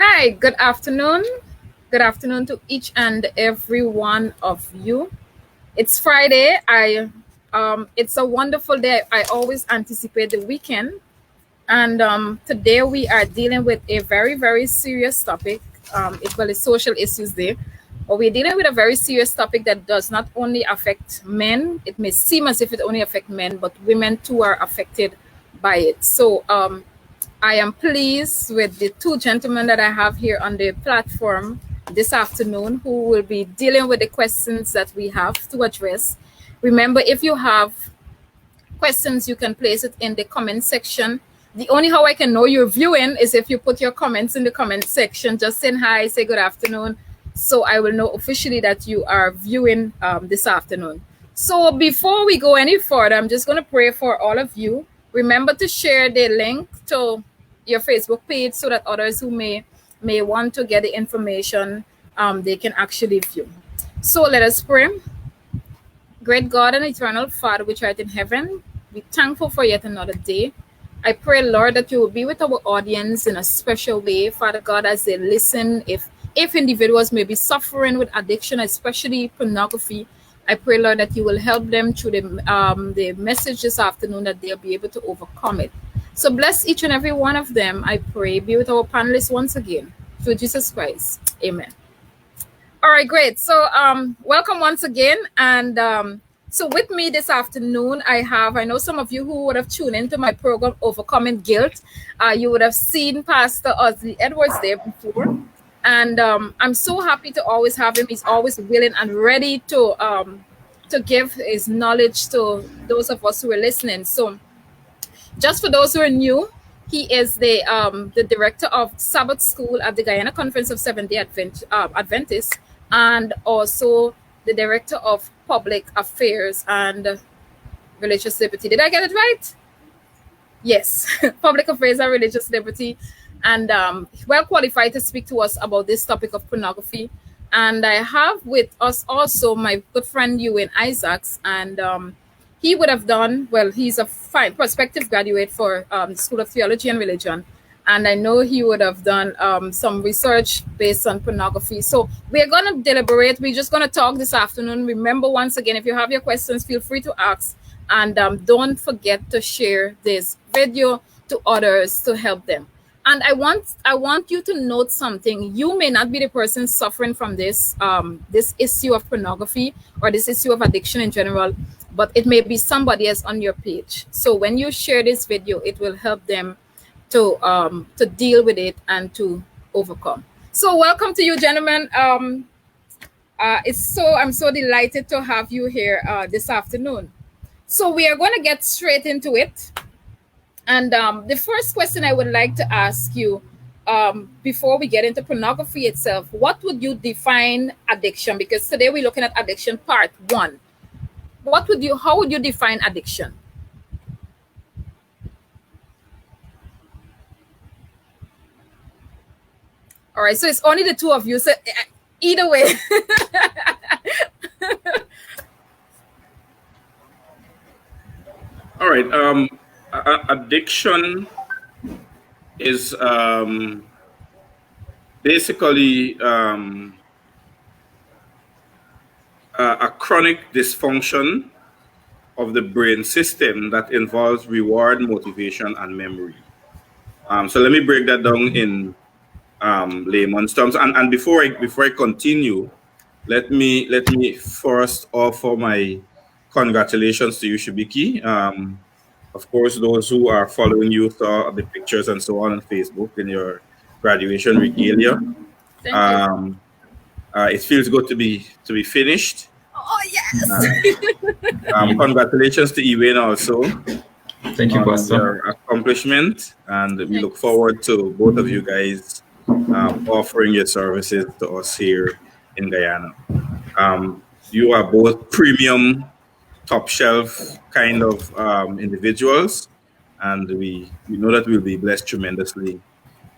Hi, good afternoon. Good afternoon to each and every one of you. It's Friday. It's a wonderful day. I always anticipate the weekend. And today we are dealing with a very, very serious topic. It's Social Issues Day. But we're dealing with a very serious topic that does not only affect men. It may seem as if it only affects men, but women too are affected by it. So I am pleased with the two gentlemen that I have here on the platform this afternoon who will be dealing with the questions that we have to address. Remember, if you have questions, you can place it in the comment section. The only how I can know you're viewing is if you put your comments in the comment section. Just saying hi, say good afternoon, so I will know officially that you are viewing this afternoon. So before we go any further, I'm just going to pray for all of you. Remember to share the link to your Facebook page so that others who may want to get the information, they can actually view. So let us pray. Great God and eternal Father, which art in heaven, we're thankful for yet another day. I pray, Lord, that you will be with our audience in a special way, Father God, as they listen. If individuals may be suffering with addiction, especially pornography, I pray, Lord, that you will help them through the message this afternoon, that they'll be able to overcome it. So bless each and every one of them, I pray. Be with our panelists once again. Through Jesus Christ. Amen. All right, great. So welcome once again. And so with me this afternoon, I know some of you who would have tuned into my program, Overcoming Guilt. You would have seen Pastor Osley Edwards there before. And I'm so happy to always have him. He's always willing and ready to give his knowledge to those of us who are listening. So just for those who are new, he is the director of Sabbath School at the Guyana Conference of Seventh-day Adventists, and also the director of Public Affairs and Religious Liberty. Did I get it right? Yes, Public Affairs and Religious Liberty, and well qualified to speak to us about this topic of pornography. And I have with us also my good friend Euwayne Isaacs, and he would have done, well, he's a fine prospective graduate for School of Theology and Religion. And I know he would have done some research based on pornography. So we're going to deliberate. We're just going to talk this afternoon. Remember, once again, if you have your questions, feel free to ask. And don't forget to share this video to others to help them. And I want you to note something. You may not be the person suffering from this issue of pornography or this issue of addiction in general, but it may be somebody else on your page. So when you share this video, it will help them to deal with it and to overcome. So welcome to you, gentlemen. I'm so delighted to have you here this afternoon. So we are going to get straight into it. And the first question I would like to ask you, before we get into pornography itself, what would you define addiction? Because today we're looking at addiction part 1. How would you define addiction? All right, so it's only the two of you. So either way. All right. Addiction is basically a chronic dysfunction of the brain system that involves reward, motivation, and memory. So let me break that down in layman's terms. And before I continue, let me first offer my congratulations to you, Shibiki. Of course, those who are following you saw the pictures and so on Facebook in your graduation regalia. Thank you. It feels good to be finished. Oh yes! Congratulations to Euwayne also. Thank you, Pastor. Your accomplishment, and we look forward to both of you guys offering your services to us here in Guyana. You are both premium, top shelf kind of individuals, and we know that we'll be blessed tremendously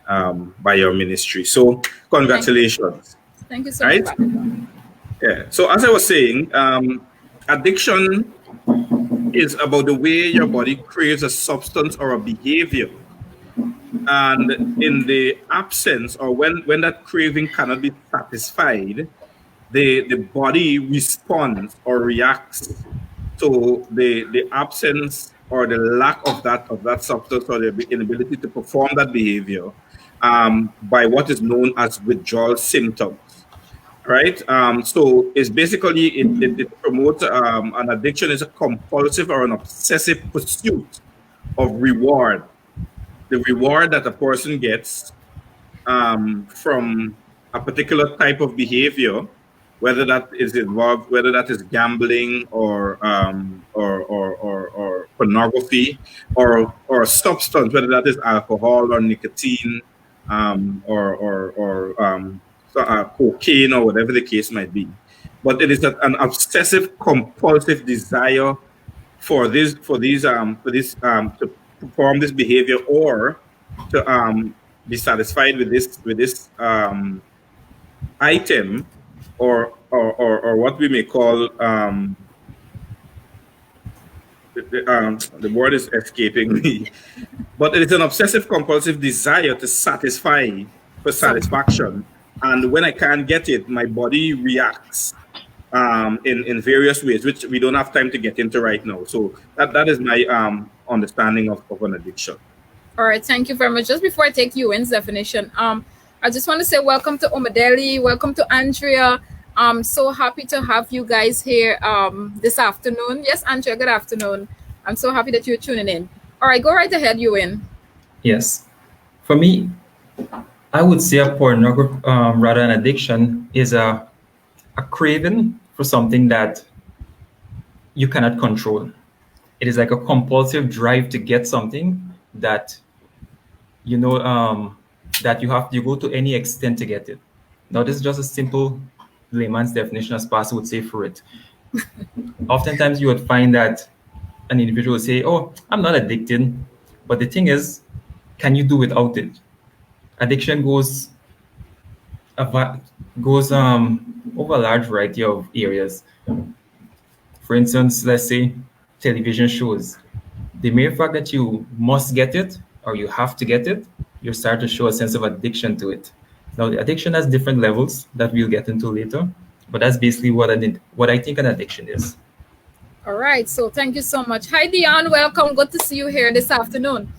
by your ministry. So congratulations. Thank you so much. Yeah. So as I was saying, addiction is about the way your body craves a substance or a behavior And in the absence, or when that craving cannot be satisfied, the body responds or reacts to the absence or the lack of that substance, or the inability to perform that behavior, by what is known as withdrawal symptoms. Right. So it's basically it promotes, an addiction is a compulsive or an obsessive pursuit of reward. The reward that a person gets, from a particular type of behavior, whether that is involved, whether that is gambling, or pornography, or a substance, whether that is alcohol or nicotine, cocaine, or whatever the case might be. But it is an obsessive compulsive desire to perform this behavior, or to be satisfied with this item, or what we may call, the word is escaping me, but it is an obsessive compulsive desire to satisfy, for Some. satisfaction. And when I can't get it, my body reacts, in various ways, which we don't have time to get into right now. So that is my understanding of an addiction. All right, thank you very much. Just before I take Euwayne's definition, I just want to say welcome to Omadeli, welcome to Andrea. I'm so happy to have you guys here this afternoon. Yes, Andrea, good afternoon. I'm so happy that you're tuning in. All right, go right ahead, Euwayne. Yes. For me, I would say a pornography, rather an addiction, is a craving for something that you cannot control. It is like a compulsive drive to get something that that you go to any extent to get it. Now, this is just a simple layman's definition, as Pastor would say for it. Oftentimes, you would find that an individual would say, "Oh, I'm not addicted," but the thing is, can you do without it? Addiction goes over a large variety of areas. For instance, let's say television shows. The mere fact that you must get it or you have to get it, you start to show a sense of addiction to it. Now, the addiction has different levels that we'll get into later, but that's basically what I think an addiction is. All right, so thank you so much. Hi, Dion. Welcome. Good to see you here this afternoon.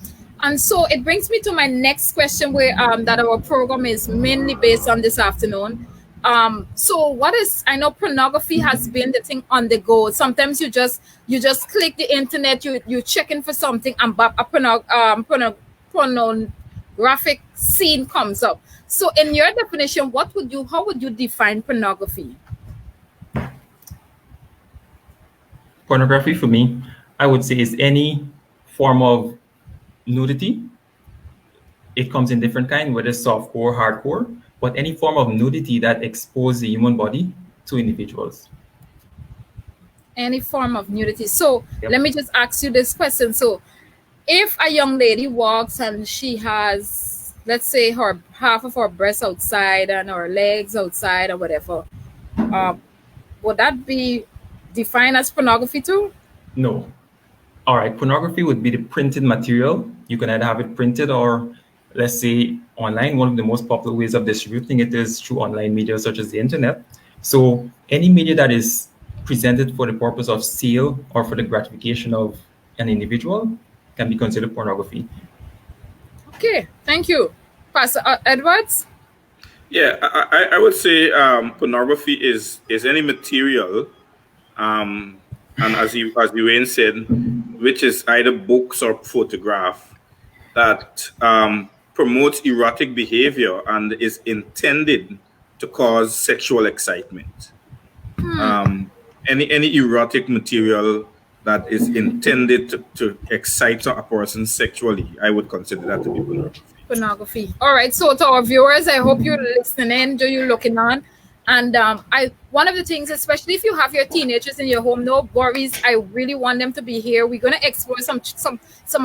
And so it brings me to my next question, where that our program is mainly based on this afternoon. So what is, I know pornography has been the thing on the go. Sometimes you just click the internet, you checking for something, and a pornographic scene comes up. So in your definition, how would you define pornography? Pornography for me, I would say, is any form of nudity. It comes in different kind, whether softcore, hardcore, but any form of nudity that exposes the human body to individuals. Any form of nudity. So Yep. let me just ask you this question. So if a young lady walks and she has, let's say, her half of her breast outside and her legs outside or whatever, would that be defined as pornography too? No. All right, pornography would be the printed material. You can either have it printed or, let's say, online. One of the most popular ways of distributing it is through online media such as the internet. So any media that is presented for the purpose of sale or for the gratification of an individual can be considered pornography. Okay, thank you. Pastor Edwards? Yeah, I would say, pornography is any material, and as Euwayne said, which is either books or photograph, that promotes erotic behavior and is intended to cause sexual excitement. Any erotic material that is intended to excite a person sexually, I would consider that to be pornography. Pornography. All right. So to our viewers, I hope you're listening, you're looking on. And one of the things, especially if you have your teenagers in your home, no worries. I really want them to be here. We're going to explore some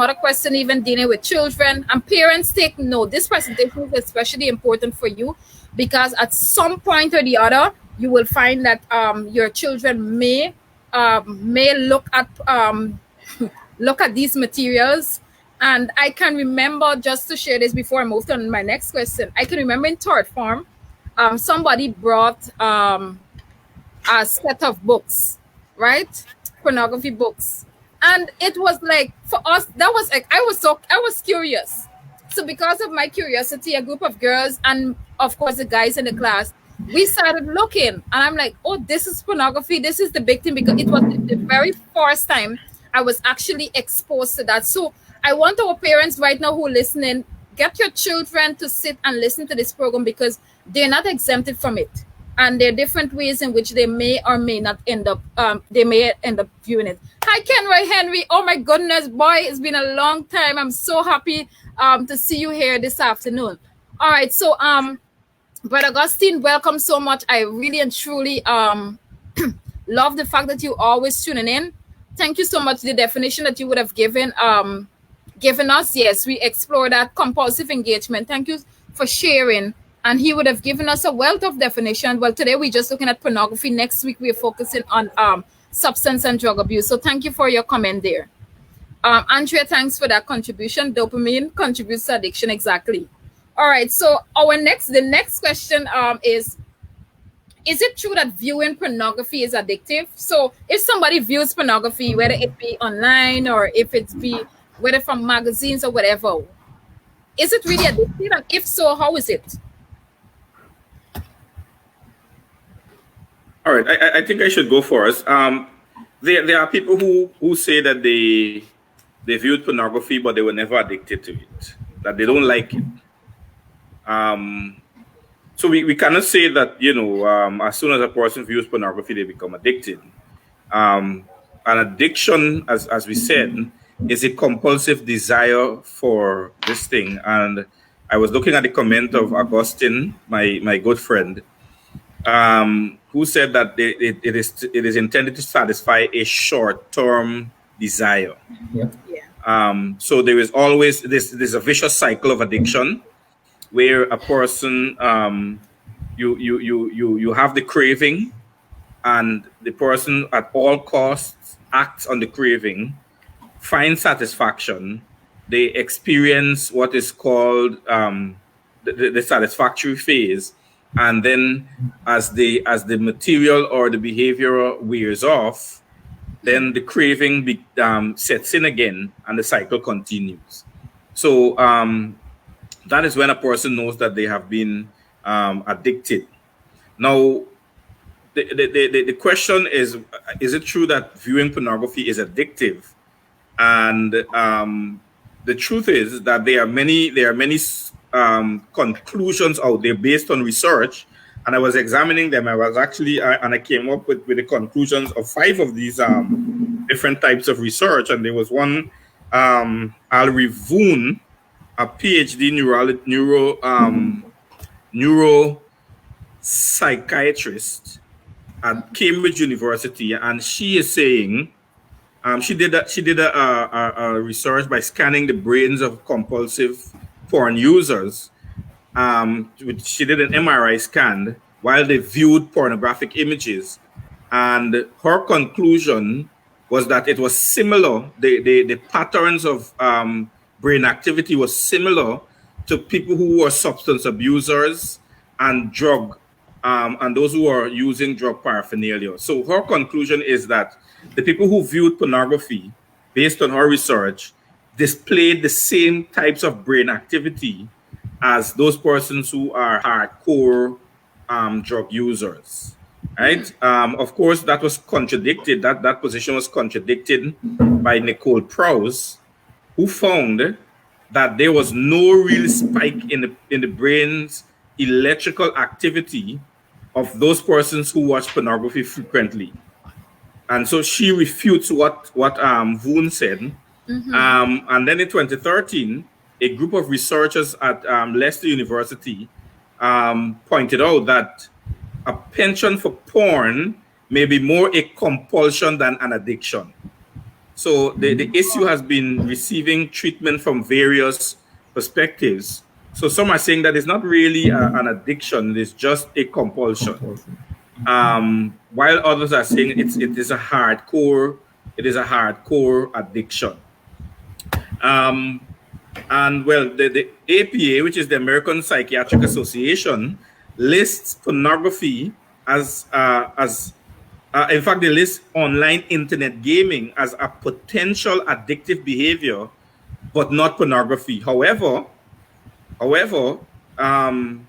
other question, even dealing with children and parents. Take note. This presentation is especially important for you because at some point or the other, you will find that your children may look at look at these materials And I can remember, just to share this before I move on to my next question, I can remember in third form, somebody brought a set of books, right? Pornography books. And it was like, for us, that was like, I was curious. So because of my curiosity, a group of girls and of course the guys in the class, we started looking, and I'm like, oh, this is pornography. This is the big thing, because it was the very first time I was actually exposed to that. So I want our parents right now who are listening, get your children to sit and listen to this program, because they're not exempted from it. And there are different ways in which they may or may not end up, they may end up viewing it. Hi, Kenroy Henry. Oh my goodness, boy, it's been a long time. I'm so happy to see you here this afternoon. All right, so Brother Augustine, welcome so much. I really and truly love the fact that you always tuning in. Thank you so much. The definition that you would have given us, yes, we explore that compulsive engagement. Thank you for sharing. And he would have given us a wealth of definition. Well, today we're just looking at pornography. Next week we're focusing on substance and drug abuse. So thank you for your comment there. Andrea, thanks for that contribution. Dopamine contributes to addiction, exactly. All right, so the next question is it true that viewing pornography is addictive? So if somebody views pornography, whether it be online or if it's be whether from magazines or whatever, is it really addictive? And if so, how is it? All right, I think I should go first. There are people who say that they viewed pornography, but they were never addicted to it, that they don't like it. So we cannot say that, as soon as a person views pornography, they become addicted. An addiction, as we said, is a compulsive desire for this thing. And I was looking at the comment of Augustine, my good friend, who said that it is intended to satisfy a short-term desire. Yep. Yeah. So there is always there's a vicious cycle of addiction, where a person you have the craving, and the person at all costs acts on the craving, finds satisfaction. They experience what is called the satisfactory phase, and then as the material or the behavior wears off, then the craving sets in again, and the cycle continues. So that is when a person knows that they have been addicted. Now, the question is it true that viewing pornography is addictive? And the truth is that there are many conclusions out there based on research, and I was examining them. And I came up with the conclusions of 5 of these different types of research. And there was one, Alri Voon, a PhD neuropsychiatrist at Cambridge University, and she is saying she did a research by scanning the brains of compulsive porn users. She did an MRI scan while they viewed pornographic images, and her conclusion was that it was similar. The patterns of brain activity was similar to people who were substance abusers and and those who are using drug paraphernalia. So her conclusion is that the people who viewed pornography, based on her research, displayed the same types of brain activity as those persons who are hardcore drug users. Right? Of course, that was contradicted. That position was contradicted by Nicole Prowse, who found that there was no real spike in the brain's electrical activity of those persons who watch pornography frequently. And so she refutes what Voon said. Mm-hmm. And then in 2013, a group of researchers at Leicester University pointed out that a penchant for porn may be more a compulsion than an addiction. So the issue has been receiving treatment from various perspectives. So some are saying that it's not really an addiction; it's just a compulsion. While others are saying it is a hardcore addiction. And well, the APA, which is the American Psychiatric Association, lists pornography as in fact, they list online internet gaming as a potential addictive behavior, but not pornography. However, some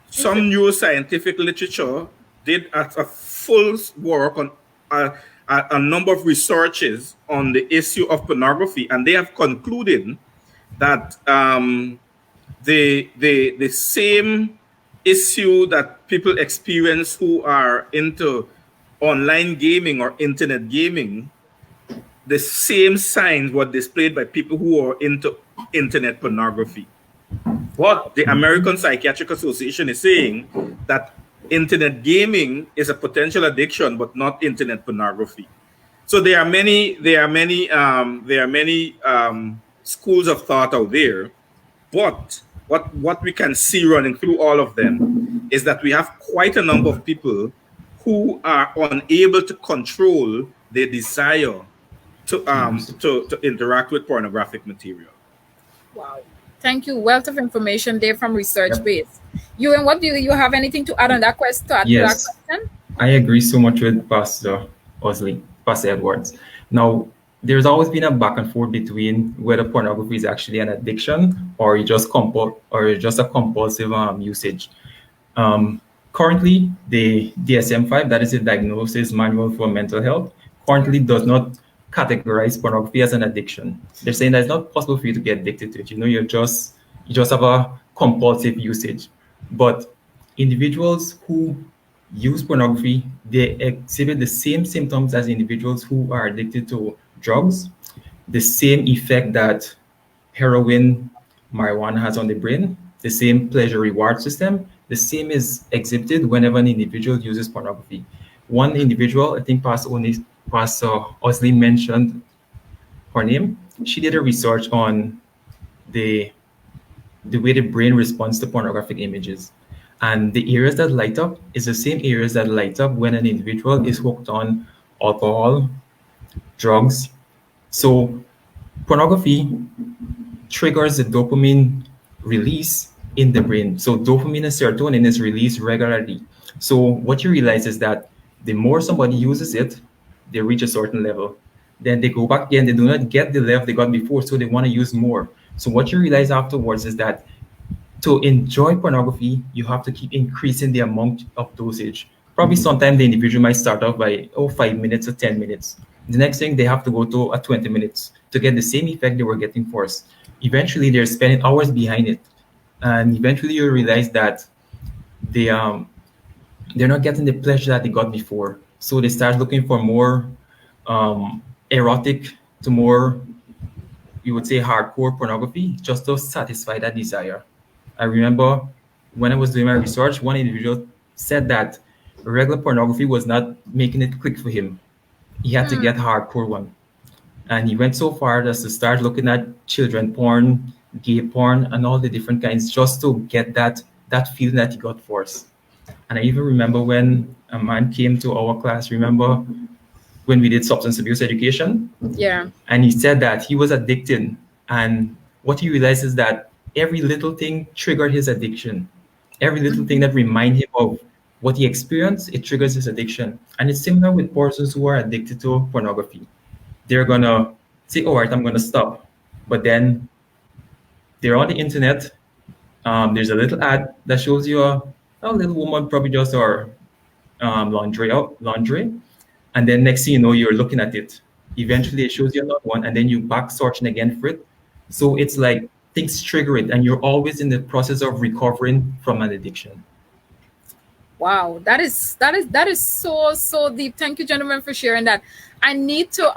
Interesting. neuroscientific literature did a full work on a number of researches on the issue of pornography, and they have concluded that the same issue that people experience who are into online gaming or internet gaming, the same signs were displayed by people who are into internet pornography. Wow. But the American Psychiatric Association is saying that internet gaming is a potential addiction, but not internet pornography. So there are many schools of thought out there. But what we can see running through all of them is that we have quite a number of people who are unable to control their desire to interact with pornographic material. Wow. Thank you. Wealth of information there from research Yep. base. You and what do you have anything to add on that question? To add to that Yes, question? I agree so much with Pastor Osley, Pastor Edwards. Now, there's always been a back and forth between whether pornography is actually an addiction or just a compulsive usage. Currently, the DSM-5, that is the Diagnosis Manual for Mental Health, currently does not categorize pornography as an addiction. They're saying that it's not possible for you to get addicted to it. You just have a compulsive usage. But individuals who use pornography, they exhibit the same symptoms as individuals who are addicted to drugs, the same effect that heroin, marijuana has on the brain, the same pleasure reward system, the same is exhibited whenever an individual uses pornography. One individual, I think Pastor Osley mentioned her name. She did a research on the way the brain responds to pornographic images. And the areas that light up is the same areas that light up when an individual is hooked on alcohol, drugs. So pornography triggers the dopamine release in the brain. So dopamine and serotonin is released regularly. So what you realize is that the more somebody uses it, they reach a certain level. Then they go back again, they do not get the level they got before, so they want to use more. So what you realize afterwards is that to enjoy pornography, you have to keep increasing the amount of dosage. Probably sometimes the individual might start off by 5 minutes or 10 minutes. The next thing they have to go to 20 minutes to get the same effect they were getting first. Eventually, they're spending hours behind it, and eventually you realize that they they're not getting the pleasure that they got before. So they start looking for more erotic to more, you would say, hardcore pornography just to satisfy that desire. I remember when I was doing my research, one individual said that regular pornography was not making it click for him. He had to get hardcore one. And he went so far as to start looking at children porn, gay porn, and all the different kinds just to get that feeling that he got first. And I even remember when a man came to our class, remember when we did substance abuse education? Yeah. And he said that he was addicted. And what he realized is that every little thing triggered his addiction. Every little thing that reminded him of what he experienced, it triggers his addiction. And it's similar with persons who are addicted to pornography. They're gonna say, all right, I'm gonna stop. But then they're on the internet. There's a little ad that shows you a little woman probably just her laundry. And then next thing you know, you're looking at it. Eventually it shows you another one, and then you back searching again for it. So it's like things trigger it, and you're always in the process of recovering from an addiction. Wow, that is so deep. Thank you, gentlemen, for sharing that. I need to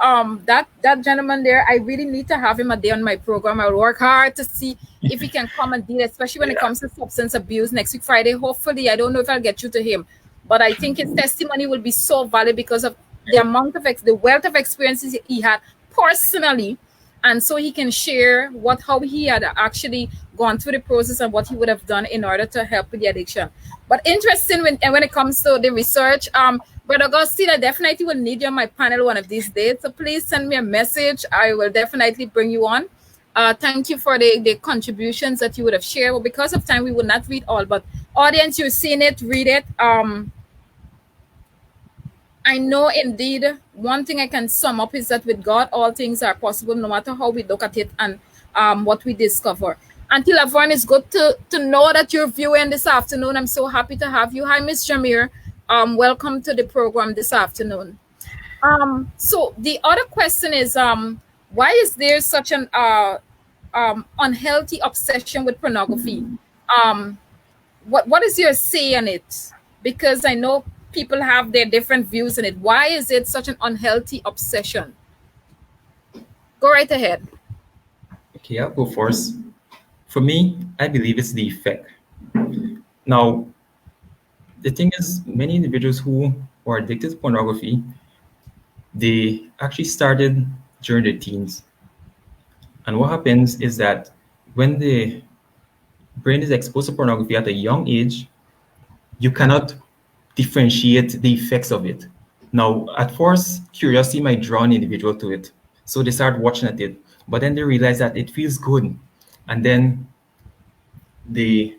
that gentleman there. I really need to have him a day on my program. I'll work hard to see if he can come and deal, especially when it comes to substance abuse next week Friday. Hopefully, I don't know if I'll get you to him, but I think his testimony will be so valid because of the amount of the wealth of experiences he had personally, and so he can share how he had actually gone through the process and what he would have done in order to help with the addiction. But interesting when it comes to the research, Brother Augustine, I definitely will need you on my panel one of these days. So please send me a message. I will definitely bring you on. Thank you for the contributions that you would have shared. Well, because of time, we will not read all, but audience, you've seen it, read it. I know indeed one thing I can sum up is that with God, all things are possible, no matter how we look at it and what we discover. Until everyone, it's good to know that you're viewing this afternoon. I'm so happy to have you. Hi, Miss Jamir. Welcome to the program this afternoon. So the other question is, why is there such an unhealthy obsession with pornography? Um, what is your say on it? Because I know people have their different views on it. Why is it such an unhealthy obsession? Go right ahead. Okay, I'll go first. For me, I believe it's the effect. Now, the thing is, many individuals who are addicted to pornography, they actually started during their teens. And what happens is that when the brain is exposed to pornography at a young age, you cannot differentiate the effects of it. Now, at first, curiosity might draw an individual to it. So they start watching at it, but then they realize that it feels good. And then they,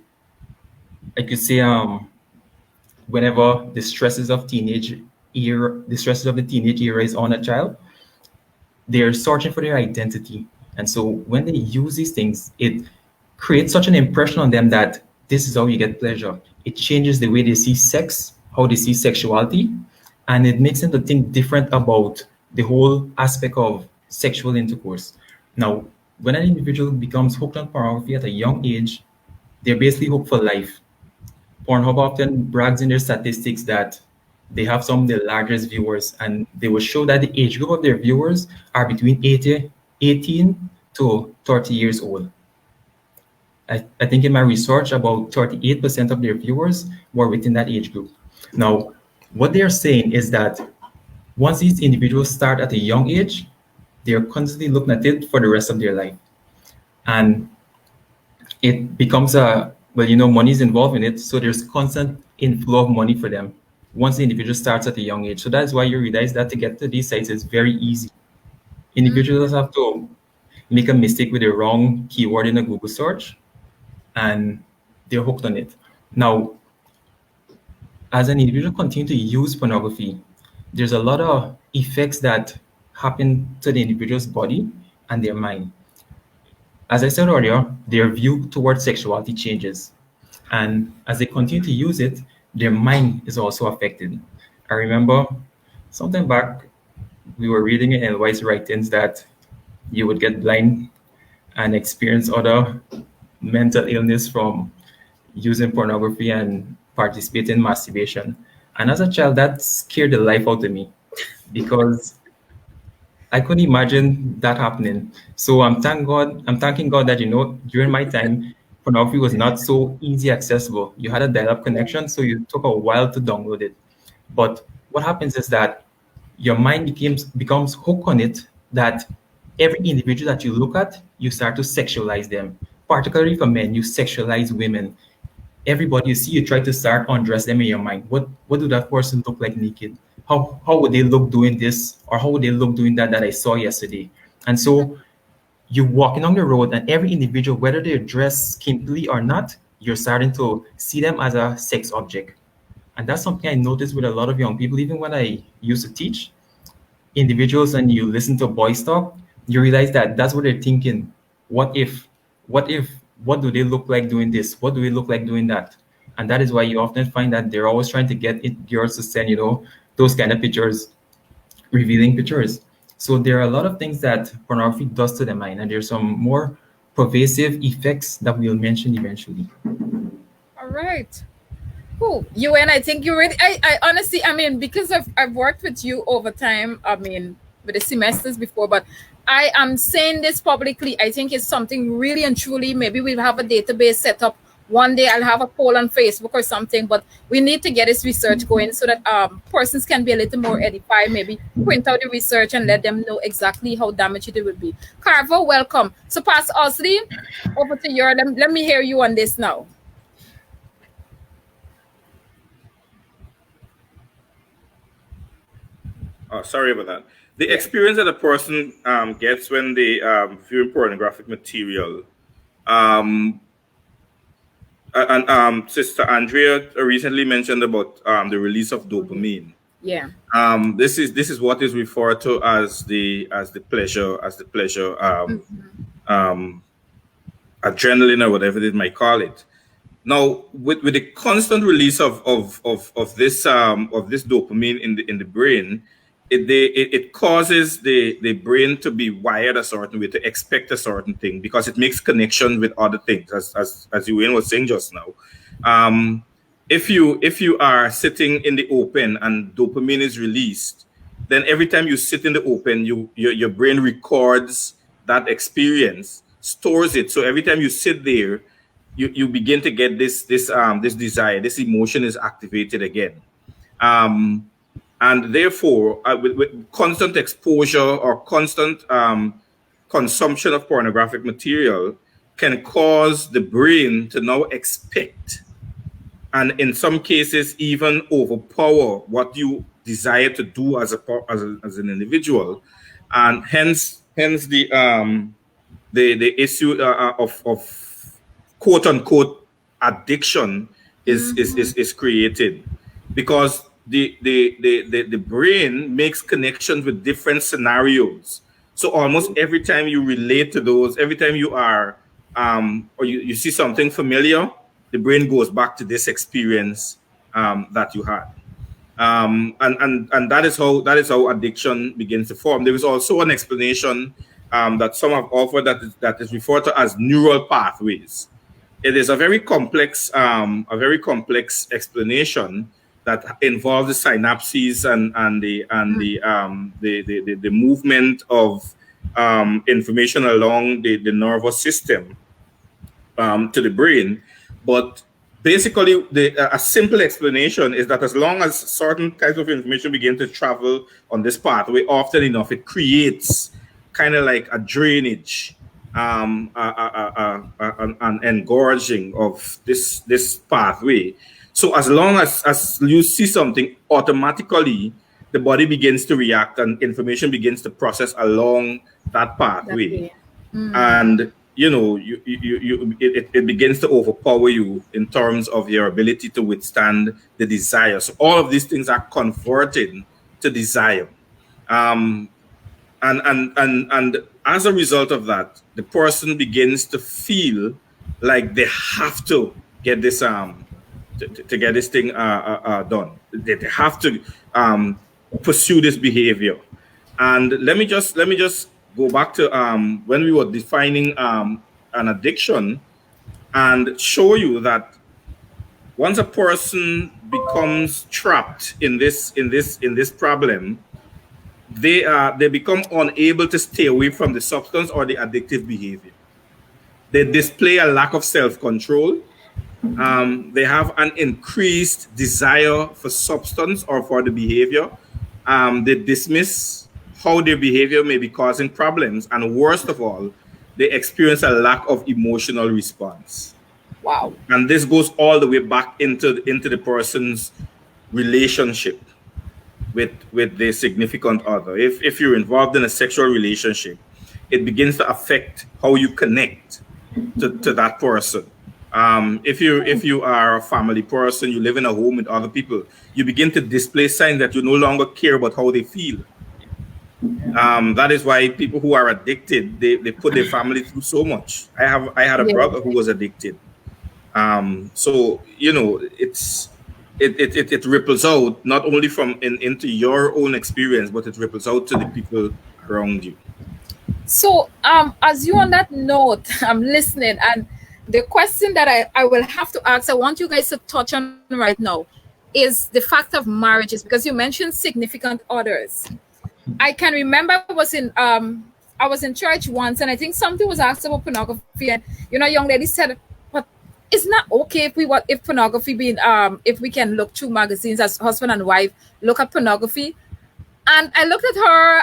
I could say, whenever the stresses of the teenage era is on a child, they're searching for their identity. And so when they use these things, it creates such an impression on them that this is how you get pleasure. It changes the way they see sex, how they see sexuality, and it makes them to think different about the whole aspect of sexual intercourse. Now, when an individual becomes hooked on pornography at a young age, they're basically hooked for life. Pornhub often brags in their statistics that they have some of the largest viewers, and they will show that the age group of their viewers are between 18 to 30 years old. I think in my research, about 38% of their viewers were within that age group. Now, what they're saying is that once these individuals start at a young age, they're constantly looking at it for the rest of their life. And it becomes money is involved in it. So there's constant inflow of money for them once the individual starts at a young age. So that's why you realize that to get to these sites is very easy. Individuals have to make a mistake with the wrong keyword in a Google search, and they're hooked on it. Now, as an individual continue to use pornography, there's a lot of effects that happen to the individual's body and their mind. As I said earlier, their view towards sexuality changes. And as they continue to use it, their mind is also affected. I remember sometime back, we were reading in Elway's writings that you would get blind and experience other mental illness from using pornography and participating in masturbation. And as a child, that scared the life out of me because I couldn't imagine that happening. So I'm thanking God that during my time, pornography was not so easy accessible. You had a dial-up connection, so it took a while to download it. But what happens is that your mind becomes hooked on it, that every individual that you look at, you start to sexualize them. Particularly for men, you sexualize women. Everybody you see, you try to start undress them in your mind. What do that person look like naked? How would they look doing this, or how would they look doing that I saw yesterday? And so you're walking on the road, and every individual, whether they're dressed skimpily or not, you're starting to see them as a sex object. And that's something I noticed with a lot of young people. Even when I used to teach individuals and you listen to boys talk, you realize that that's what they're thinking. What if, what do they look like doing this? What do they look like doing that? And that is why you often find that they're always trying to get girls to send, those kind of pictures, revealing pictures. So there are a lot of things that pornography does to the mind, and there's some more pervasive effects that we'll mention eventually. All right. Cool. You and I think you really, I honestly, I mean, because I've worked with you over time, I mean, with the semesters before, but I am saying this publicly. I think it's something really and truly, maybe we'll have a database set up. One day I'll have a poll on Facebook or something, but we need to get this research going so that persons can be a little more edified, maybe print out the research and let them know exactly how damaging it will be. Carver, welcome. So Pastor Osley, over to you. Let me hear you on this now. Oh, sorry about that. The experience that a person gets when they view pornographic material. Um, and Sister Andrea recently mentioned about the release of dopamine. Yeah. This is what is referred to as the pleasure um, adrenaline or whatever they might call it. Now, with the constant release of this dopamine in the brain, it causes the brain to be wired a certain way, to expect a certain thing, because it makes connection with other things, as Euwayne was saying just now. Um, if you are sitting in the open and dopamine is released, then every time you sit in the open, your brain records that experience, stores it. So every time you sit there, you begin to get this desire, this emotion is activated again. um and therefore, with constant exposure or constant consumption of pornographic material can cause the brain to now expect, and in some cases even overpower what you desire to do as an individual. And hence the issue of quote unquote addiction is created, because the brain makes connections with different scenarios. So almost every time you relate to those, every time you are or you see something familiar, the brain goes back to this experience that you had. And that is how addiction begins to form. There is also an explanation that some have offered that is referred to as neural pathways. It is a very complex explanation that involves the synapses and the movement of information along the nervous system to the brain. But basically, a simple explanation is that as long as certain kinds of information begin to travel on this pathway often enough, it creates kind of like a drainage, an engorging of this pathway. So as long as you see something, automatically the body begins to react and information begins to process along that That pathway. way. And it begins to overpower you in terms of your ability to withstand the desire. So all of these things are converted to desire. um and as a result of that, the person begins to feel like they have to get this to get this thing done. They have to pursue this behavior. And let me just go back to when we were defining an addiction, and show you that once a person becomes trapped in this problem, they become unable to stay away from the substance or the addictive behavior. They display a lack of self-control. They have an increased desire for substance or for the behavior. They dismiss how their behavior may be causing problems, and worst of all, they experience a lack of emotional response. Wow. And this goes all the way back into the person's relationship with the significant other. If you're involved in a sexual relationship, it begins to affect how you connect to that person. If you are a family person, you live in a home with other people, you begin to display signs that you no longer care about how they feel. That is why people who are addicted, they put their family through so much. I had a Yeah. brother who was addicted. So it ripples out not only into your own experience, but it ripples out to the people around you. So, as you on that note, I'm listening, and the question that I will have to ask, I want you guys to touch on right now, is the fact of marriages, because you mentioned significant others. I can remember I was in church once, and I think something was asked about pornography, and a young lady said, "But it's not okay if pornography being if we can look through magazines as husband and wife look at pornography." And I looked at her.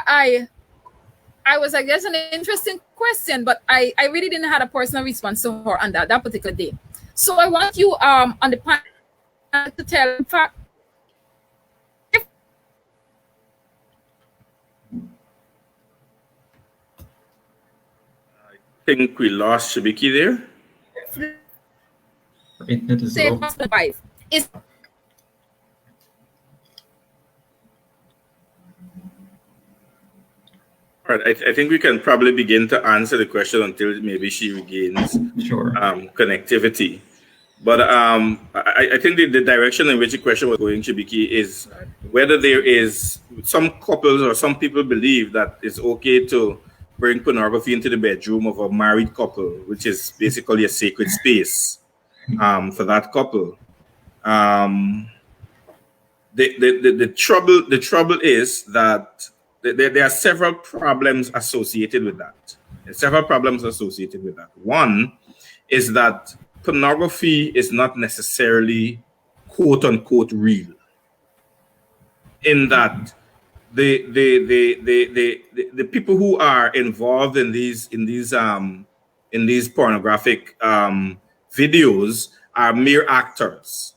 I was like, "That's an interesting question," but I really didn't have a personal response to her on that particular day. So I want you on the panel to tell, in fact, if think we lost Shibiki there. Internet is Say low. husband wife is All right, I think we can probably begin to answer the question until maybe she regains Sure. connectivity. But I think the direction in which the question was going, Shibiki, is whether there is some couples or some people believe that it's okay to bring pornography into the bedroom of a married couple, which is basically a sacred space for that couple. Um, the trouble is that there are several problems associated with that. There's several problems associated with that. One is that pornography is not necessarily quote unquote real. In that the people who are involved in these pornographic videos are mere actors.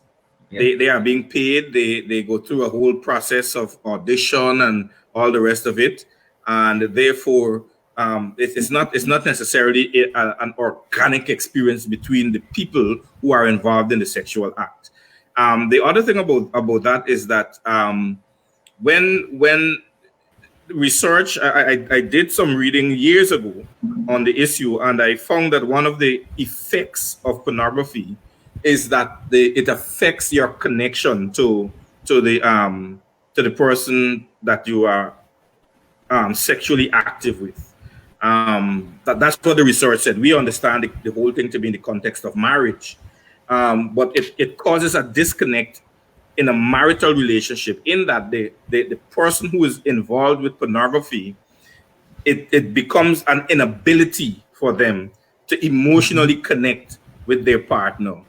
Yeah. They are being paid. They go through a whole process of audition and all the rest of it, and therefore it's not necessarily an organic experience between the people who are involved in the sexual act. The other thing about that is that when research, I did some reading years ago on the issue, and I found that one of the effects of pornography is that it affects your connection to the person that you are sexually active with. That's what the research said. We understand the whole thing to be in the context of marriage, but it causes a disconnect in a marital relationship, in that the person who is involved with pornography, it becomes an inability for them to emotionally connect with their partner.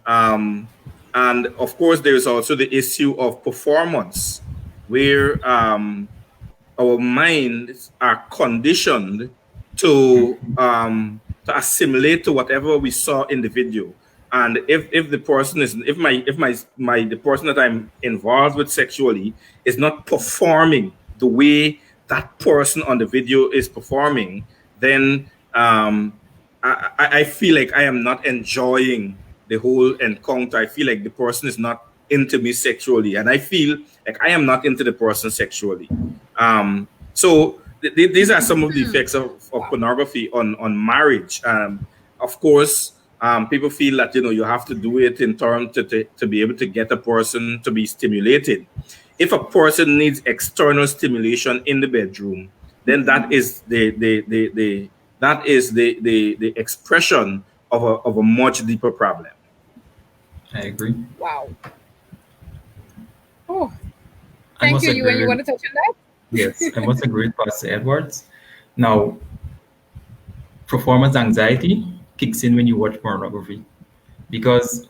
And of course, there is also the issue of performance, where our minds are conditioned to assimilate to whatever we saw in the video. And if the person is if my the person that I'm involved with sexually is not performing the way that person on the video is performing, then I feel like I am not enjoying the whole encounter. I feel like the person is not into me sexually, and I feel like I am not into the person sexually. So these are some of the effects of pornography on marriage. Of course, people feel that you have to do it in terms to be able to get a person to be stimulated. If a person needs external stimulation in the bedroom, then that is the expression of a much deeper problem. I agree. wow. Oh, I thank must you. agree You with, want to touch on that? yes, I must agree with Pastor Edwards. Now, performance anxiety kicks in when you watch pornography, because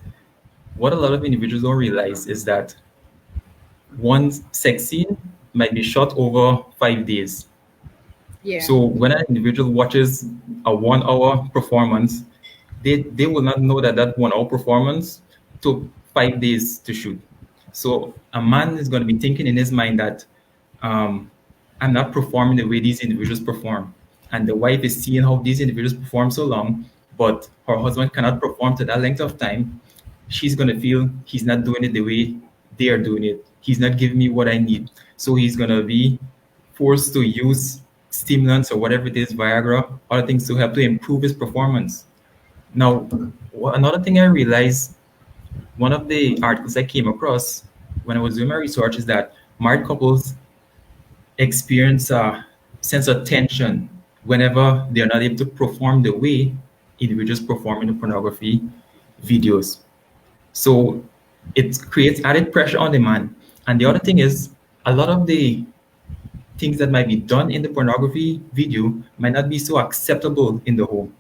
what a lot of individuals don't realize is that one sex scene might be shot over 5 days. Yeah. So when an individual watches a 1 hour performance, they will not know that that 1 hour performance took 5 days to shoot. So a man is going to be thinking in his mind that I'm not performing the way these individuals perform. And the wife is seeing how these individuals perform so long, but her husband cannot perform to that length of time. She's going to feel he's not doing it the way they are doing it. He's not giving me what I need. So he's going to be forced to use stimulants or whatever it is, Viagra, other things to help to improve his performance. Now, another thing I realized, one of the articles I came across when I was doing my research, is that married couples experience a sense of tension whenever they're not able to perform the way individuals perform in the pornography videos. So it creates added pressure on the man. And the other thing is, a lot of the things that might be done in the pornography video might not be so acceptable in the home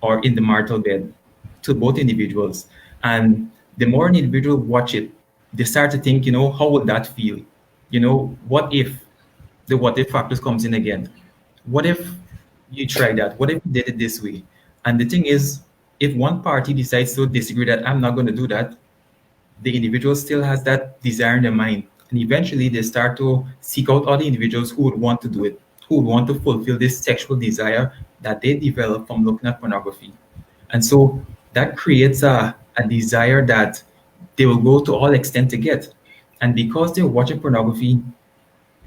or in the marital bed to both individuals. And the more an individual watch it, they start to think, how would that feel? What if the what if factors comes in again? What if you try that? What if you did it this way? And the thing is, if one party decides to disagree that I'm not going to do that, the individual still has that desire in their mind. And eventually they start to seek out other individuals who would want to do it, who would want to fulfill this sexual desire that they develop from looking at pornography. And so that creates a desire that they will go to all extent to get. And because they're watching pornography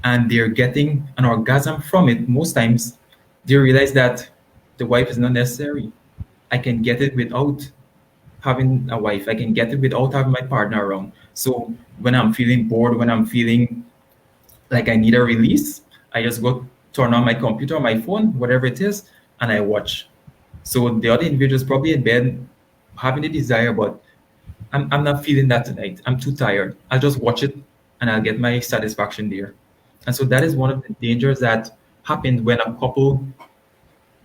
and they're getting an orgasm from it, most times they realize that the wife is not necessary. I can get it without having a wife. I can get it without having my partner around. So when I'm feeling bored, when I'm feeling like I need a release, I just go turn on my computer, or my phone, whatever it is, and I watch. So the other individual is probably in bed having the desire, but I'm not feeling that tonight. I'm too tired. I'll just watch it and I'll get my satisfaction there. And so that is one of the dangers that happen when a couple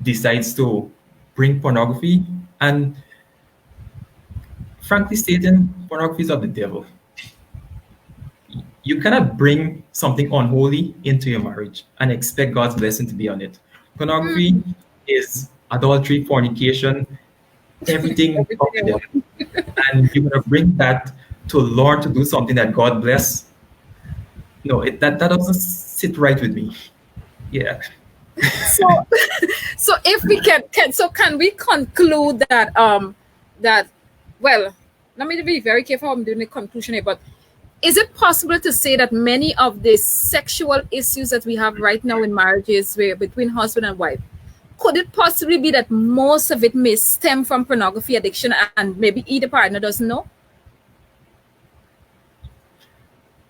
decides to bring pornography. And frankly stating, pornography is of the devil. You cannot bring something unholy into your marriage and expect God's blessing to be on it. Pornography is adultery, fornication, everything of the devil. And you're going to bring that to learn to do something that God bless. No, that doesn't sit right with me. Yeah. So so if we can we conclude that that well, let me be very careful how I'm doing the conclusion here, but is it possible to say that many of the sexual issues that we have right now in marriages where between husband and wife, could it possibly be that most of it may stem from pornography addiction and maybe either partner doesn't know?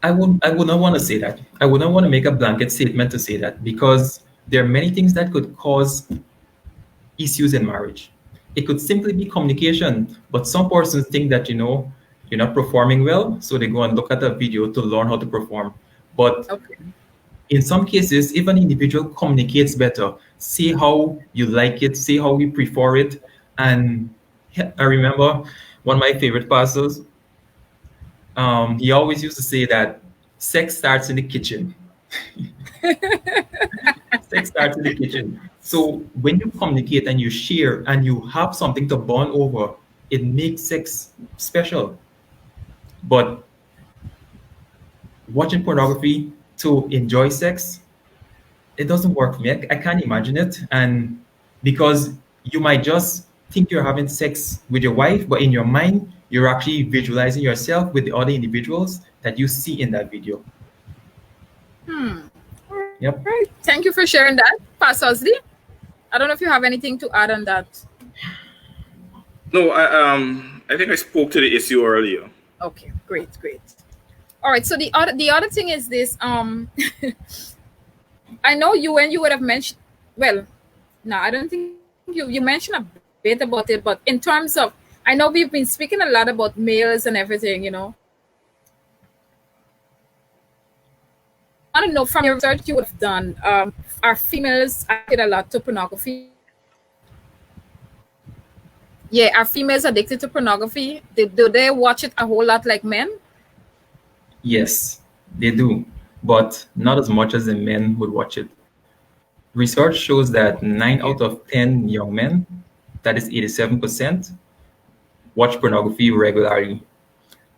I would not want to say that. I would not want to make a blanket statement to say that because there are many things that could cause issues in marriage. It could simply be communication, but some persons think that you're not performing well, so they go and look at a video to learn how to perform. But Okay. in some cases, if an individual communicates better, say how you like it, say how you prefer it. And I remember one of my favorite pastors, he always used to say that sex starts in the kitchen. Sex starts in the kitchen. So when you communicate and you share and you have something to bond over, it makes sex special. But watching pornography to enjoy sex, it doesn't work for me. I can't imagine it. And because you might just think you're having sex with your wife, but in your mind, you're actually visualizing yourself with the other individuals that you see in that video. Yep. Right. Thank you for sharing that, Pastor Osley. I don't know if you have anything to add on that. No, I think I spoke to the issue earlier. Okay, great. All right. So the other thing is this. I know you when you would have mentioned. Well, no, I don't think you mentioned a bit about it, but in terms of, I know we've been speaking a lot about males and everything. I don't know from your research you would have done. Are females addicted a lot to pornography? Yeah, are females addicted to pornography? Do they watch it a whole lot like men? Yes, they do, but not as much as the men would watch it. Research shows that 9 out of 10 young men, that is 87%, watch pornography regularly.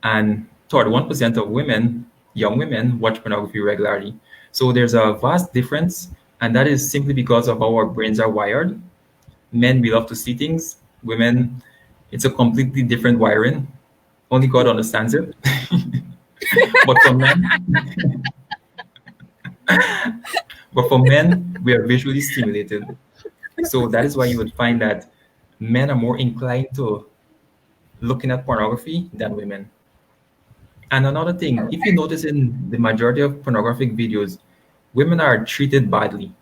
And 31% of women, young women, watch pornography regularly. So there's a vast difference, and that is simply because of how our brains are wired. Men, we love to see things. Women, it's a completely different wiring. Only God understands it. But for men, we are visually stimulated. So that is why you would find that men are more inclined to looking at pornography than women. And another thing, if you notice in the majority of pornographic videos, women are treated badly.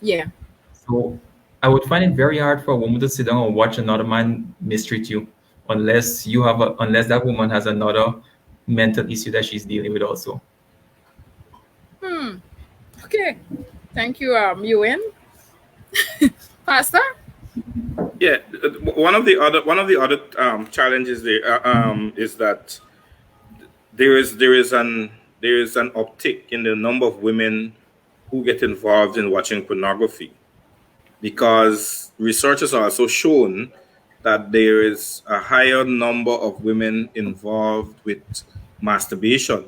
Yeah. So I would find it very hard for a woman to sit down and watch another man mistreat you, unless unless that woman has another mental issue that she's dealing with also. Okay. Thank you, Euwayne. Pastor? Yeah, one of the other challenges there is that there is an uptick in the number of women who get involved in watching pornography, because research has also shown that there is a higher number of women involved with masturbation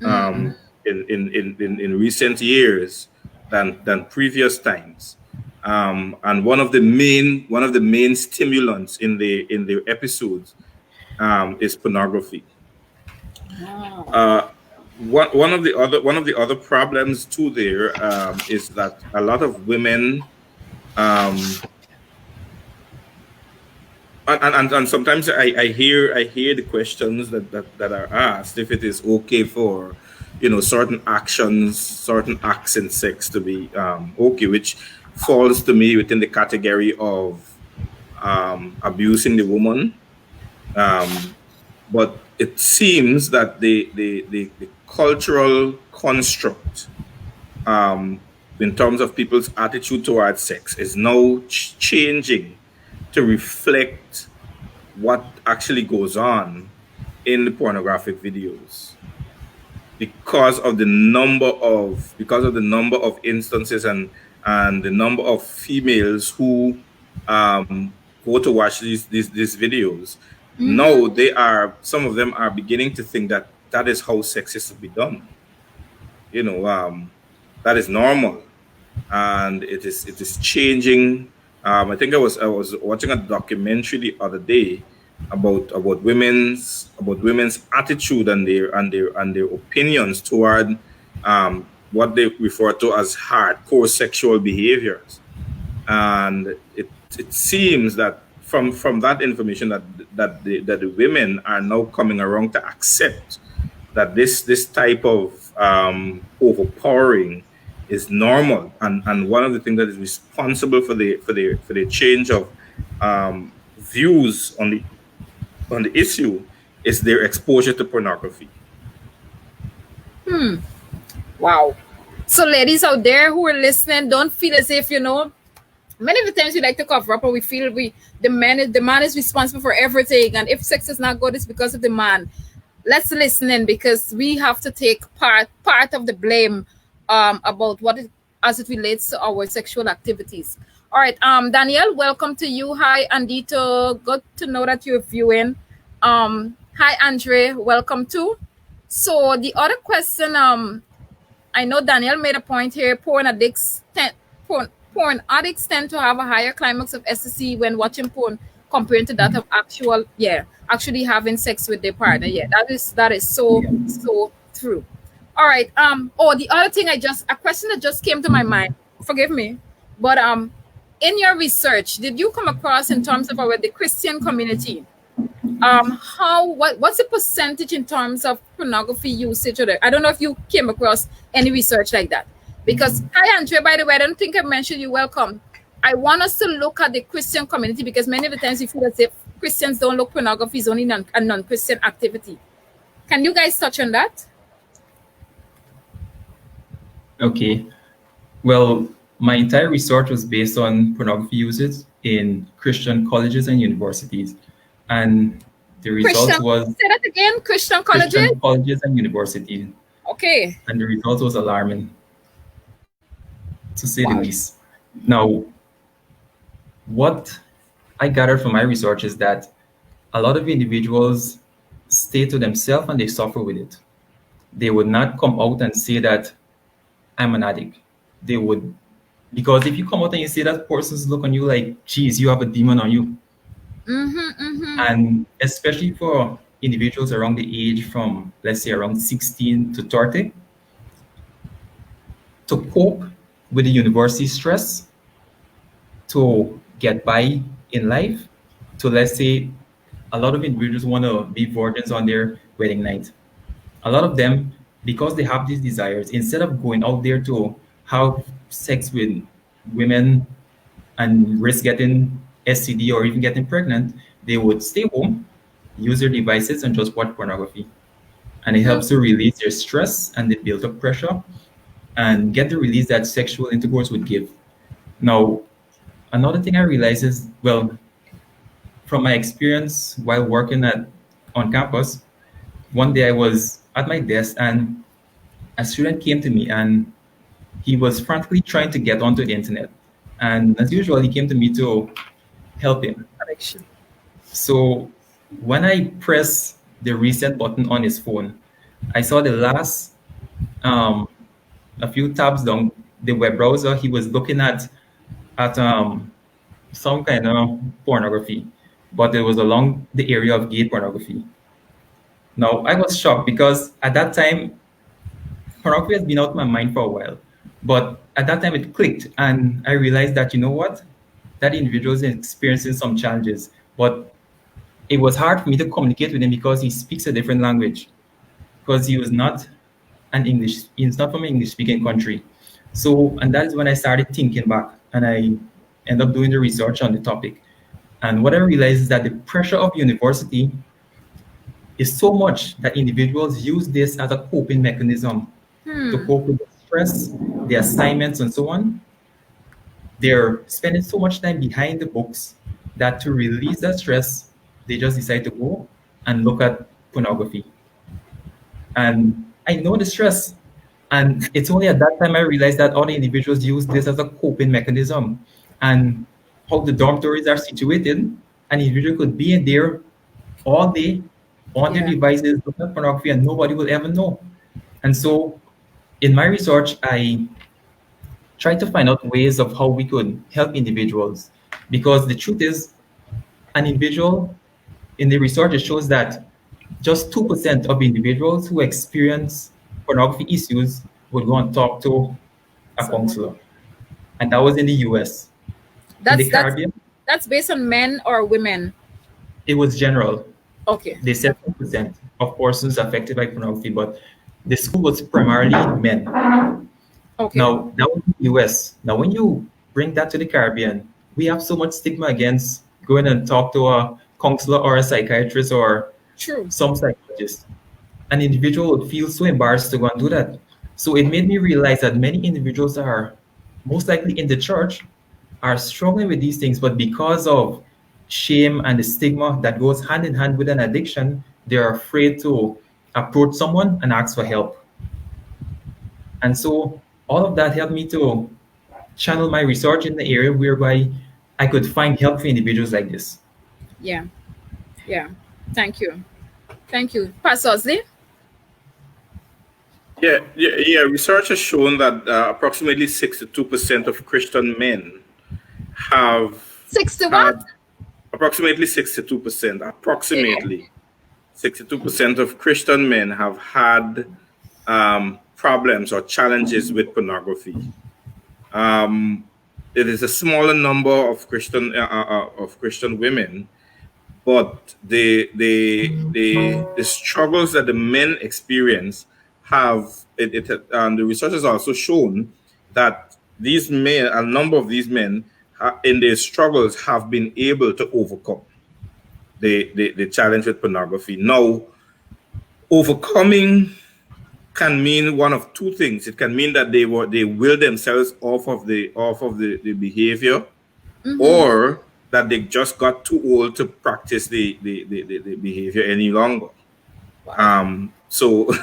in recent years than previous times. and one of the main stimulants in the episodes is pornography. Uh, one of the other problems too there is that a lot of women um, and sometimes I hear the questions that are asked if it is okay for certain actions, certain acts in sex to be okay, which falls to me within the category of abusing the woman. um, but it seems that the cultural construct in terms of people's attitude towards sex is now changing to reflect what actually goes on in the pornographic videos because of the number of instances and the number of females who go to watch these videos. Now some of them are beginning to think that that is how sex is to be done. That is normal, and it is changing. I think I was watching a documentary the other day about women's attitude and their opinions toward what they refer to as hardcore sexual behaviors. And it seems that from that information that the women are now coming around to accept that this type of overpowering is normal, and one of the things that is responsible for the change of views on the issue is their exposure to pornography. Wow. So, ladies out there who are listening, don't feel as if many of the times we like to cover up, or we feel the man is responsible for everything, and if sex is not good, it's because of the man. Let's listen in, because we have to take part of the blame about as it relates to our sexual activities. All right, Danielle, welcome to you. Hi, Andito. Good to know that you're viewing. Hi, Andre. Welcome too. So the other question, I know Danielle made a point here. Porn addicts tend to have a higher climax of ecstasy when watching porn compared to that of actually having sex with their partner. Yeah, that is so Yeah. so true. All right. The other thing, a question that just came to my mind. Forgive me, but in your research, did you come across in terms of the Christian community? What's the percentage in terms of pornography usage? I don't know if you came across any research like that. Because hi, Andrea, by the way, I don't think I mentioned you. Welcome. I want us to look at the Christian community, because many of the times we feel as if Christians don't look pornography is only a non-Christian activity. Can you guys touch on that? Okay. Well, my entire research was based on pornography usage in Christian colleges and universities. And the result Christian, was say that again. Christian colleges. Christian colleges and universities. Okay. And the result was alarming, to say the Wow. least. Now, what I gathered from my research is that a lot of individuals stay to themselves and they suffer with it. They would not come out and say that I'm an addict. They would, because if you come out and you say that, persons look on you like, geez, you have a demon on you. And especially for individuals around the age from, let's say, around 16 to 30, to cope with the university stress, to get by in life, to, let's say, a lot of individuals want to be virgins on their wedding night. A lot of them, because they have these desires, instead of going out there to have sex with women and risk getting STD or even getting pregnant, they would stay home, use their devices, and just watch pornography. And it helps to release their stress and the built up pressure and get the release that sexual intercourse would give. Now, another thing I realized is, well, from my experience while working on campus, one day I was at my desk and a student came to me and he was frantically trying to get onto the internet. And as usual, he came to me to help him. Addiction. So when I pressed the reset button on his phone, I saw the last a few tabs down the web browser. He was looking at at some kind of pornography, but it was along the area of gay pornography. Now, I was shocked because at that time, pornography has been out of my mind for a while. But at that time, it clicked, and I realized that, you know what? That individual is experiencing some challenges. But it was hard for me to communicate with him because he speaks a different language, because he was not he's not from an English speaking country. So, and that is when I started thinking back and I ended up doing the research on the topic. And what I realized is that the pressure of university is so much that individuals use this as a coping mechanism to Hmm. cope with the stress, the assignments, and so on. They're spending so much time behind the books that to release that stress, they just decide to go and look at pornography. And I know the stress. And it's only at that time I realized that other individuals use this as a coping mechanism. And how the dormitories are situated, an individual could be in there all day on their Yeah. devices looking at pornography and nobody will ever know. And so in my research, I tried to find out ways of how we could help individuals. Because the truth is, an individual in the research it shows that just 2% of individuals who experience pornography issues would go and talk to a Someone. counselor. And that was in the US. In the That's that's Caribbean, that's based on men or women. it was general. Okay. They said 2% of persons affected by pornography, but the school was primarily men. Okay. Now, that was the US. Now, when you bring that to the Caribbean, we have so much stigma against going and talk to a counselor or a psychiatrist or True. some psychologist. An individual would feel so embarrassed to go and do that. So it made me realize that many individuals are most likely in the church are struggling with these things, but because of shame and the stigma that goes hand in hand with an addiction, they're afraid to approach someone and ask for help. And so all of that helped me to channel my research in the area whereby I could find help for individuals like this. Yeah. Yeah. Thank you. Thank you. Pastor Osley? Yeah. Research has shown that approximately 62% of Christian men have 60 what? had approximately 62%, Yeah. approximately 62% of Christian men have had problems or challenges with pornography. Um, it is a smaller number of Christian women, but the struggles that the men experience have the research has also shown that these men, a number of these men, in their struggles, have been able to overcome the challenge with pornography. Now, overcoming can mean one of two things. It can mean that they will themselves off of the behavior, Mm-hmm. or that they just got too old to practice the behavior any longer. Wow. So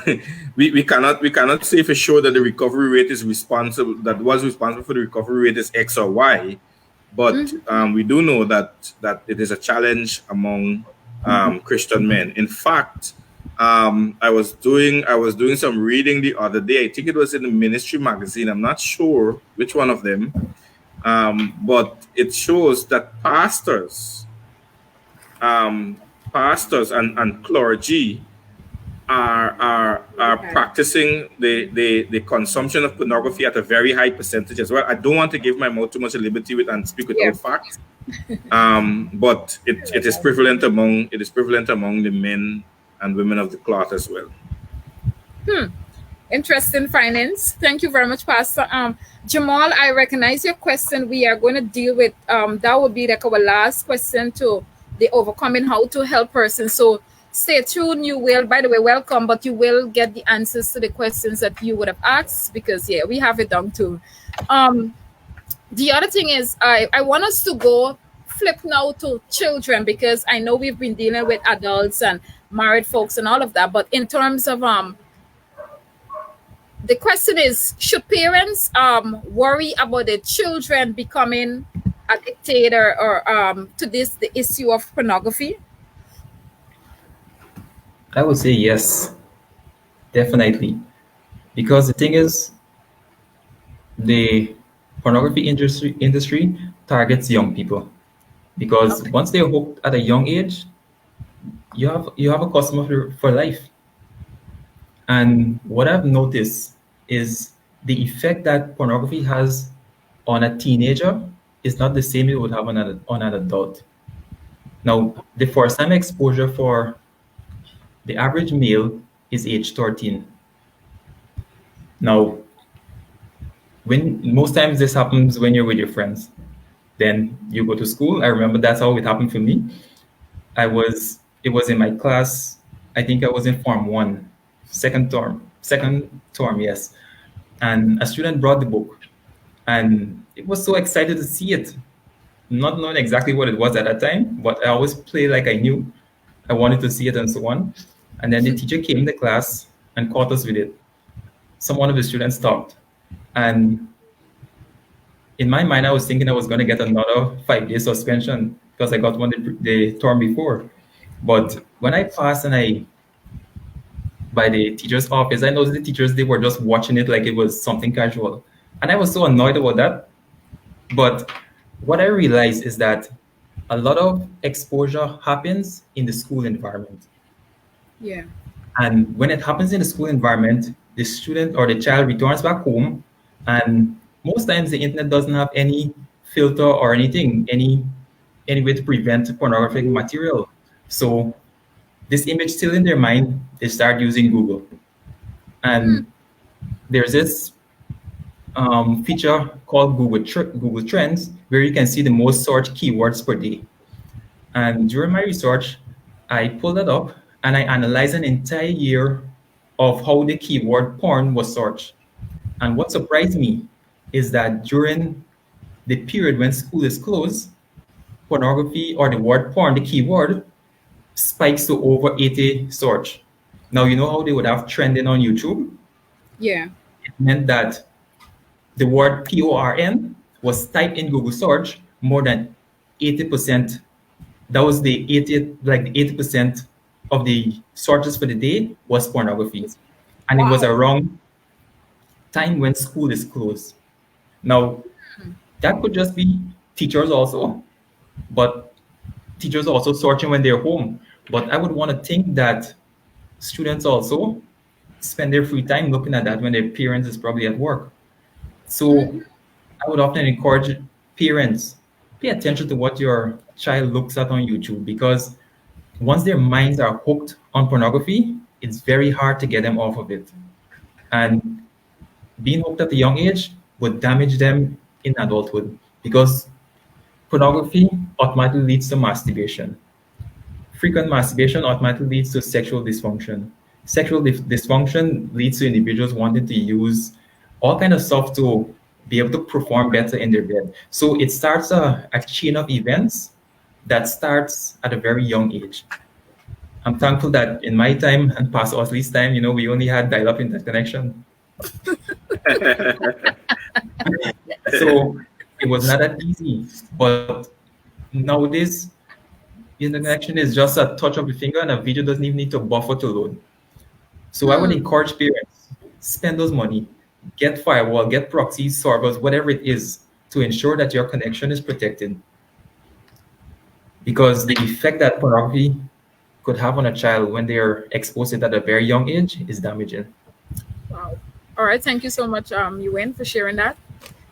we cannot say for sure that the recovery rate is responsible that was responsible for the recovery rate is X or Y, but Mm-hmm. we do know that it is a challenge among Christian men. In fact, I was doing some reading the other day. I think it was in the Ministry magazine. I'm not sure which one of them, but it shows that pastors and clergy are Yeah. practicing the consumption of pornography at a very high percentage as well. I don't want to give my mouth too much liberty with and speak Yeah. without facts, but it is prevalent among the men and women of the cloth as well. Interesting finance. Thank you very much, Pastor. Jamal, I recognize your question. We are going to deal with that would be like our last question to the overcoming how to help persons. So stay tuned. You will, by the way, welcome, but you will get the answers to the questions that you would have asked because yeah, we have it down too. Um, the other thing is I want us to go flip now to children because I know we've been dealing with adults and married folks and all of that, but in terms of the question is should parents worry about their children becoming addicted or to this the issue of pornography. I would say yes, definitely. Because the thing is, the pornography industry targets young people because Okay. once they're hooked at a young age, you have a customer for life. And what I've noticed is the effect that pornography has on a teenager is not the same it would have on an adult. Now, the first time exposure for the average male is age 13. Now, when most times this happens when you're with your friends, then you go to school. I remember that's how it happened for me. It was in my class. I think I was in Form 1, second term, yes. And a student brought the book, and it was so excited to see it, not knowing exactly what it was at that time, but I always play like I knew. I wanted to see it and so on. And then the teacher came in the class and caught us with it. One of the students stopped. And in my mind, I was thinking I was going to get another 5 day suspension because I got one the term before. But when I passed and I by the teacher's office, I noticed the teachers they were just watching it like it was something casual. And I was so annoyed about that. But what I realized is that a lot of exposure happens in the school environment. Yeah. And when it happens in the school environment, the student or the child returns back home, and most times the internet doesn't have any filter or anything, any way to prevent pornographic material. So this image still in their mind, they start using Google. And there's this feature called Google Trends where you can see the most searched keywords per day. And during my research, I pulled that up and I analyzed an entire year of how the keyword porn was searched. And what surprised me is that during the period when school is closed, pornography or the word porn, the keyword, spikes to over 80 search. Now, you know how they would have trending on YouTube? Yeah. It meant that the word PORN was typed in Google search more than 80%. That was the 80% of the searches for the day was pornography. And it was Wow. around time when school is closed. Now, that could just be teachers also, but teachers also searching when they're home. But I would want to think that students also spend their free time looking at that when their parents is probably at work. So I would often encourage parents, pay attention to what your child looks at on YouTube because once their minds are hooked on pornography, it's very hard to get them off of it. And being hooked at a young age would damage them in adulthood because pornography automatically leads to masturbation. Frequent masturbation automatically leads to sexual dysfunction. Sexual dysfunction leads to individuals wanting to use all kind of stuff to be able to perform better in their bed. So it starts a chain of events that starts at a very young age. I'm thankful that in my time and past Osley's time, we only had dial-up internet connection. So it was not that easy. But nowadays, internet connection is just a touch of the finger and a video doesn't even need to buffer to load. So I would encourage parents, spend those money, get firewall, get proxy servers, whatever it is, to ensure that your connection is protected. Because the effect that pornography could have on a child when they are exposed to it at a very young age is damaging. Wow. All right. Thank you so much, Euwayne, for sharing that.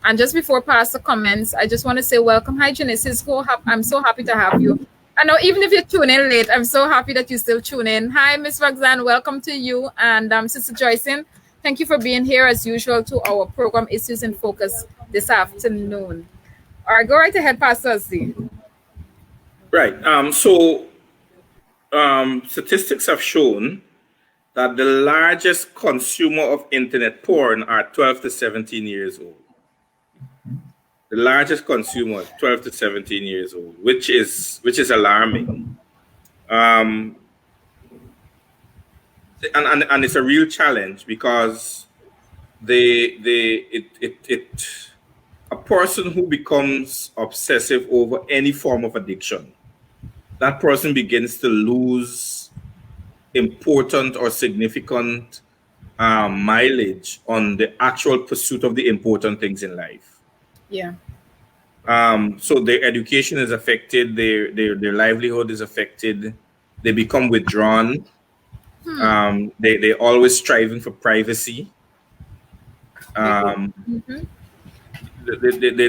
And just before Pastor comments, I just want to say welcome. Hi, Genesis. I'm so happy to have you. I know even if you're tuning in late, I'm so happy that you still tune in. Hi, Miss Roxanne. Welcome to you. And Sister Joycin, thank you for being here as usual to our program Issues in Focus this afternoon. All right, go right ahead, Pastor Z. Right. So statistics have shown that the largest consumer of internet porn are 12 to 17 years old. The largest consumer, 12 to 17 years old, which is alarming. And it's a real challenge because a person who becomes obsessive over any form of addiction, that person begins to lose important or significant mileage on the actual pursuit of the important things in life. Yeah. So their education is affected, their livelihood is affected, they become withdrawn, Hmm. they always striving for privacy. They do. Um, Mm-hmm.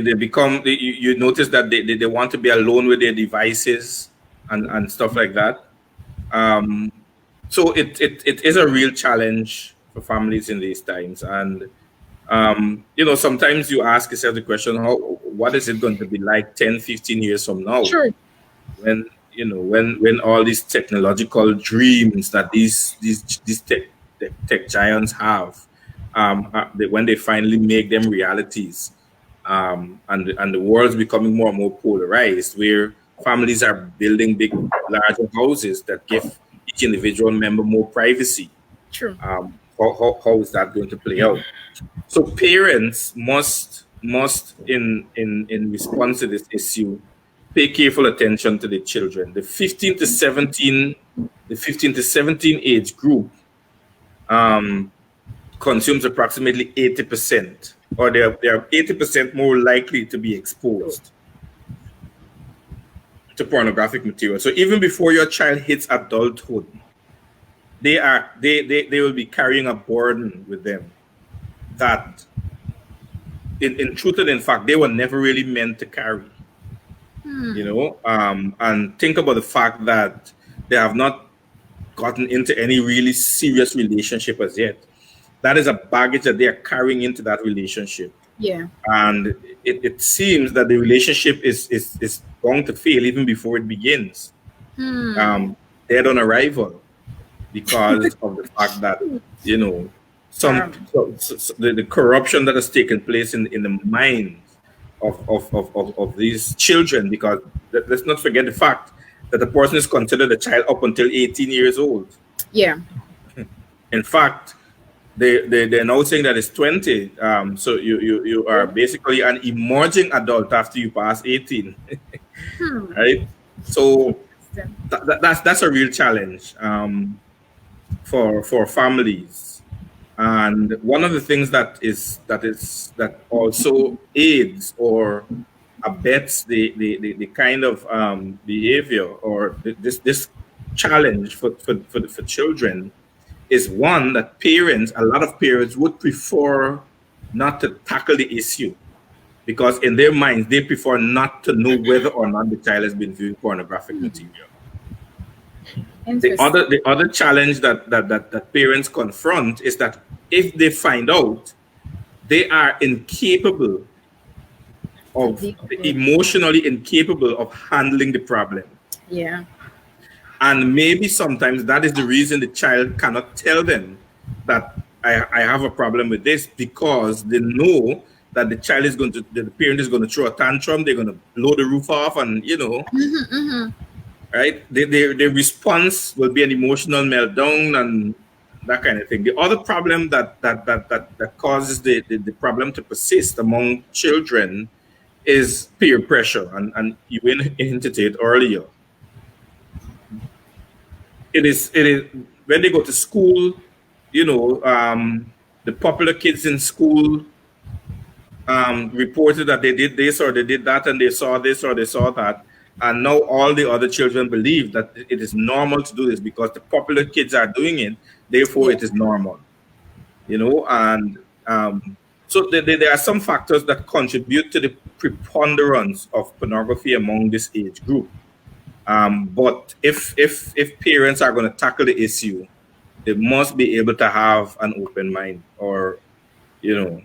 they become, you notice that they want to be alone with their devices and stuff like that. Um, so it is a real challenge for families in these times. And sometimes you ask yourself the question, what is it going to be like 10, 15 years from now, True. when when all these technological dreams that these tech giants have, when they finally make them realities, and the world's becoming more and more polarized, where families are building big, larger houses that give each individual member more privacy. True. How is that going to play out? So parents must in response to this issue pay careful attention to the children. The 15 to 17 age group um, consumes approximately 80%, or they are 80% more likely to be True. exposed to pornographic material. So even before your child hits adulthood, they will be carrying a burden with them that in truth and in fact they were never really meant to carry. Hmm. And think about the fact that they have not gotten into any really serious relationship as yet. That is a baggage that they are carrying into that relationship. Yeah. And it seems that the relationship is going to fail even before it begins, Hmm. dead on arrival, because of the fact that you know some Terrible. the corruption that has taken place in the minds of these children. Because let's not forget the fact that the person is considered a child up until 18 years old. Yeah. In fact, they're now saying that it's 20. So you are basically an emerging adult after you pass 18. Hmm. Right? So Interesting. that's a real challenge, for families. And one of the things that also aids or abets the kind of behavior, or this challenge for children, is one that a lot of parents would prefer not to tackle the issue, because in their minds they prefer not to know whether or not the child has been viewing pornographic material. Interesting. The other challenge that parents confront is that if they find out, they are incapable To of deal with. emotionally incapable of handling the problem. Yeah. And maybe sometimes that is the reason the child cannot tell them that I have a problem with this, because they know that the parent is going to throw a tantrum, they're going to blow the roof off, and right, their response will be an emotional meltdown and that kind of thing. The other problem that causes the problem to persist among children is peer pressure, and you hinted it earlier. It is when they go to school, the popular kids in school reported that they did this or they did that, and they saw this or they saw that. And now all the other children believe that it is normal to do this because the popular kids are doing it, therefore Yeah. it is normal. And so there are some factors that contribute to the preponderance of pornography among this age group. But if parents are going to tackle the issue, they must be able to have an open mind, or you know,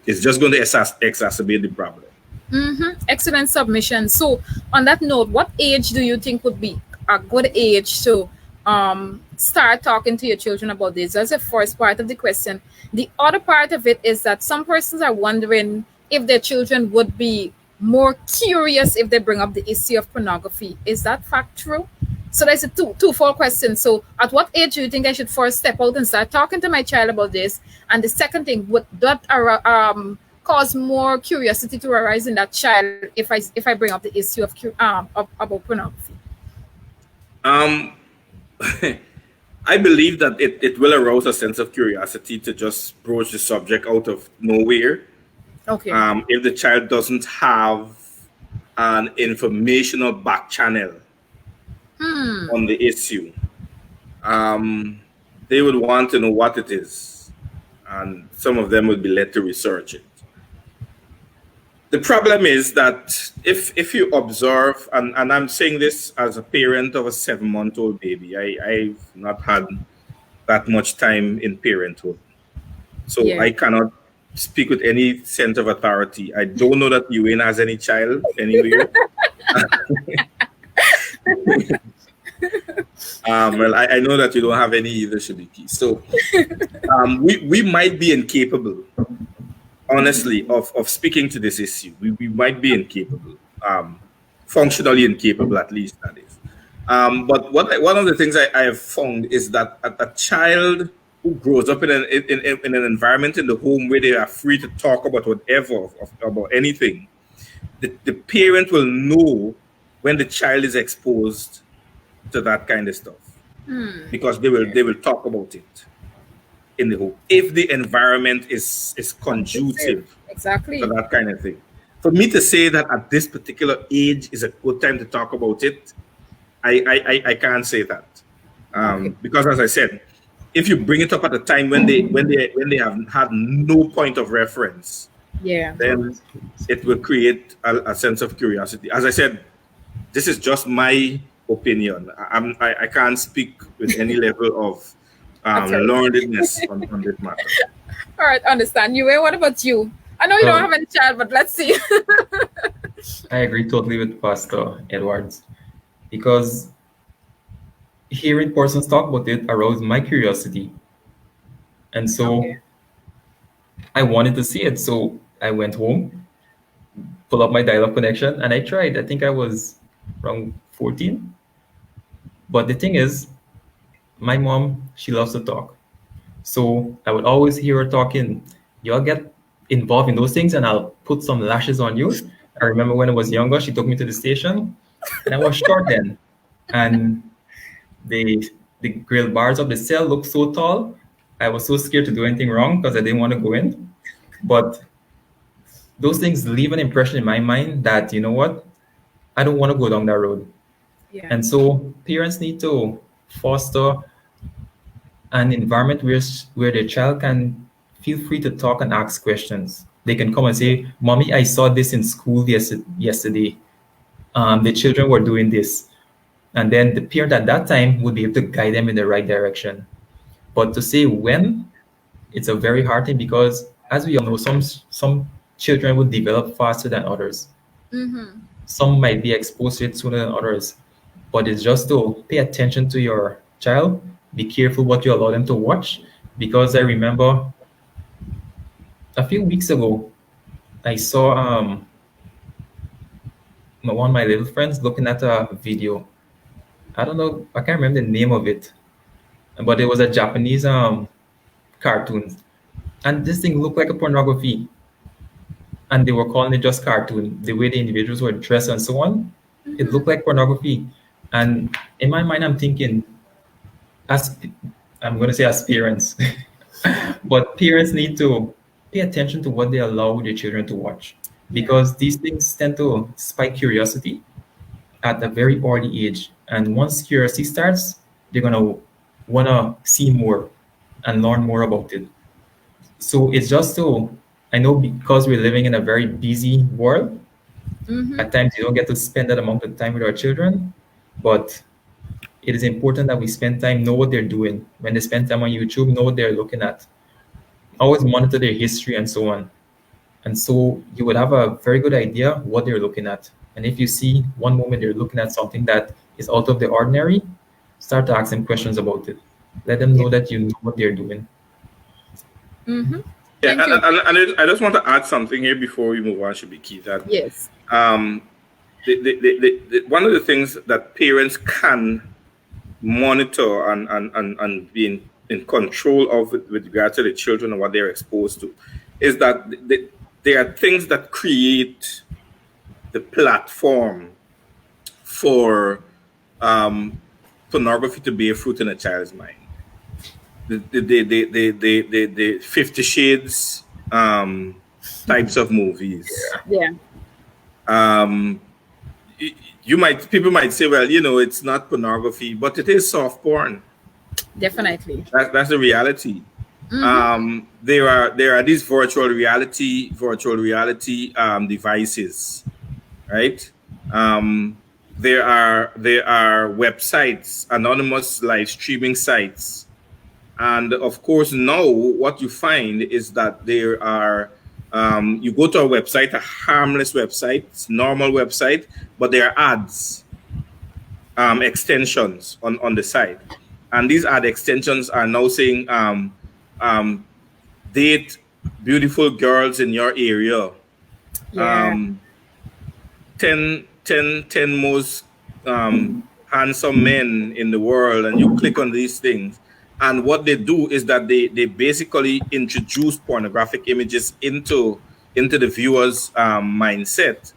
it's just going to exacerbate the problem. Excellent submission. So, on that note, what age do you think would be a good age to start talking to your children about this? That's the first part of the question. The other part of it is that some persons are wondering if their children would be more curious if they bring up the issue of pornography. Is that fact true? So there's a twofold question. So at what age do you think I should first step out and start talking to my child about this? And the second thing, would that cause more curiosity to arise in that child if I bring up the issue of about pornography? Um, I believe that it will arouse a sense of curiosity to just broach the subject out of nowhere Okay. If the child doesn't have an informational back channel on the issue, they would want to know what it is, and some of them would be led to research it. The problem is that if you observe, and I'm saying this as a parent of a 7-month-old baby, I've not had that much time in parenthood. So Yeah. I cannot speak with any sense of authority. I don't know that Euwayne has any child anywhere. Well, I know that you don't have any either, Shabiki. So we might be incapable, honestly, of speaking to this issue. We might be incapable, functionally incapable, at least, that is. But one of the things I have found is that a child who grows up in an environment in the home where they are free to talk about whatever, about anything, the parent will know when the child is exposed to that kind of stuff, because they will talk about it in the home if the environment is conducive to Exactly. that kind of thing. For me to say that at this particular age is a good time to talk about it, I can't say that, Okay. because as I said, if you bring it up at a time when they have had no point of reference, Yeah. then it will create a sense of curiosity. As I said, this is just my opinion. I can't speak with any level of Authority. learnedness on this matter. All right, understand. You, what about you? I know you don't have Well, any child, but let's see. I agree totally with Pastor Edwards because hearing persons talk about it aroused my curiosity. And Okay. so I wanted to see it. So I went home, pull up my dial-up connection, and I tried. I think I was around 14. But the thing is, my mom, she loves to talk. So I would always hear her talking. Y'all get involved in those things and I'll put some lashes on you. I remember when I was younger, she took me to the station and I was short then. And the the grill bars of the cell looked so tall. I was so scared to do anything wrong because I didn't want to go in. But those things leave an impression in my mind that, you know what, I don't want to go down that road. Yeah. And so parents need to foster an environment where the child can feel free to talk and ask questions. They can come and say, "Mommy, I saw this in school yesterday. The children were doing this," and then the parent at that time would be able to guide them in the right direction. But to say when, it's a very hard thing because, as we all know, some children would develop faster than others. Mm-hmm. Some might be exposed to it sooner than others, but it's just to pay attention to your child. Be careful what you allow them to watch, because I remember a few weeks ago I saw one of my little friends looking at a video. I don't know, I can't remember the name of it, but it was a Japanese cartoon, and this thing looked like a pornography, and they were calling it just cartoon. The way the individuals were dressed and so on, it looked like pornography. And in my mind, I'm thinking, as I'm going to say as parents, but parents need to pay attention to what they allow their children to watch, Yeah. because these things tend to spike curiosity at a very early age. And once curiosity starts, they're going to want to see more and learn more about it. So it's just so, I know because we're living in a very busy world, Mm-hmm. at times you don't get to spend that amount of time with our children, but it is important that we spend time, know what they're doing. When they spend time on YouTube, know what they're looking at. Always monitor their history and so on. And so you would have a very good idea what they're looking at. And if you see one moment they're looking at something that is out of the ordinary, start to ask them questions about it. Let them Yeah. know that you know what they're doing. Mm-hmm. Yeah, Thank you. I just want to add something here before we move on, Shabiki, that Yes. um, one of the things that parents can monitor and be in control of with regard to the children and what they're exposed to is that there are things that create the platform for pornography to bear fruit in a child's mind. The 50 Shades, types of movies. Yeah. Um, people might say, well, it's not pornography, but it is soft porn. Definitely. That's the reality. There are these virtual reality devices, right? There are websites, anonymous live streaming sites, and of course now what you find is that there are you go to a website, a harmless website, normal website, but there are ads, extensions on the site, and these ad extensions are now saying date beautiful girls in your area, Yeah. 10 most handsome men in the world, and you click on these things, and what they do is that they basically introduce pornographic images into the viewer's mindset,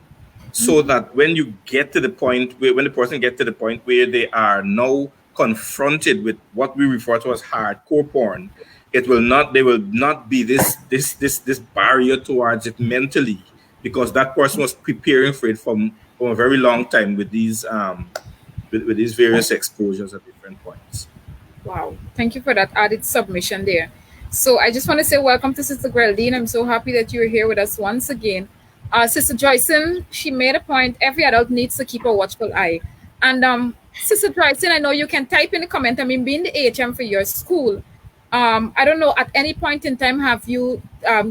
so that when you get to the point where, when the person gets to the point where they are now confronted with what we refer to as hardcore porn, they will not be this barrier towards it mentally, because that person was preparing for it from a very long time with these with these various exposures at different points. Wow. Thank you for that added submission there. So I just want to say welcome to Sister Geraldine. I'm so happy that you're here with us once again. Sister Joyson, she made a point. Every adult needs to keep a watchful eye. And Sister Joyson, I know you can type in the comment. I mean, being the HM for your school, I don't know, at any point in time, have you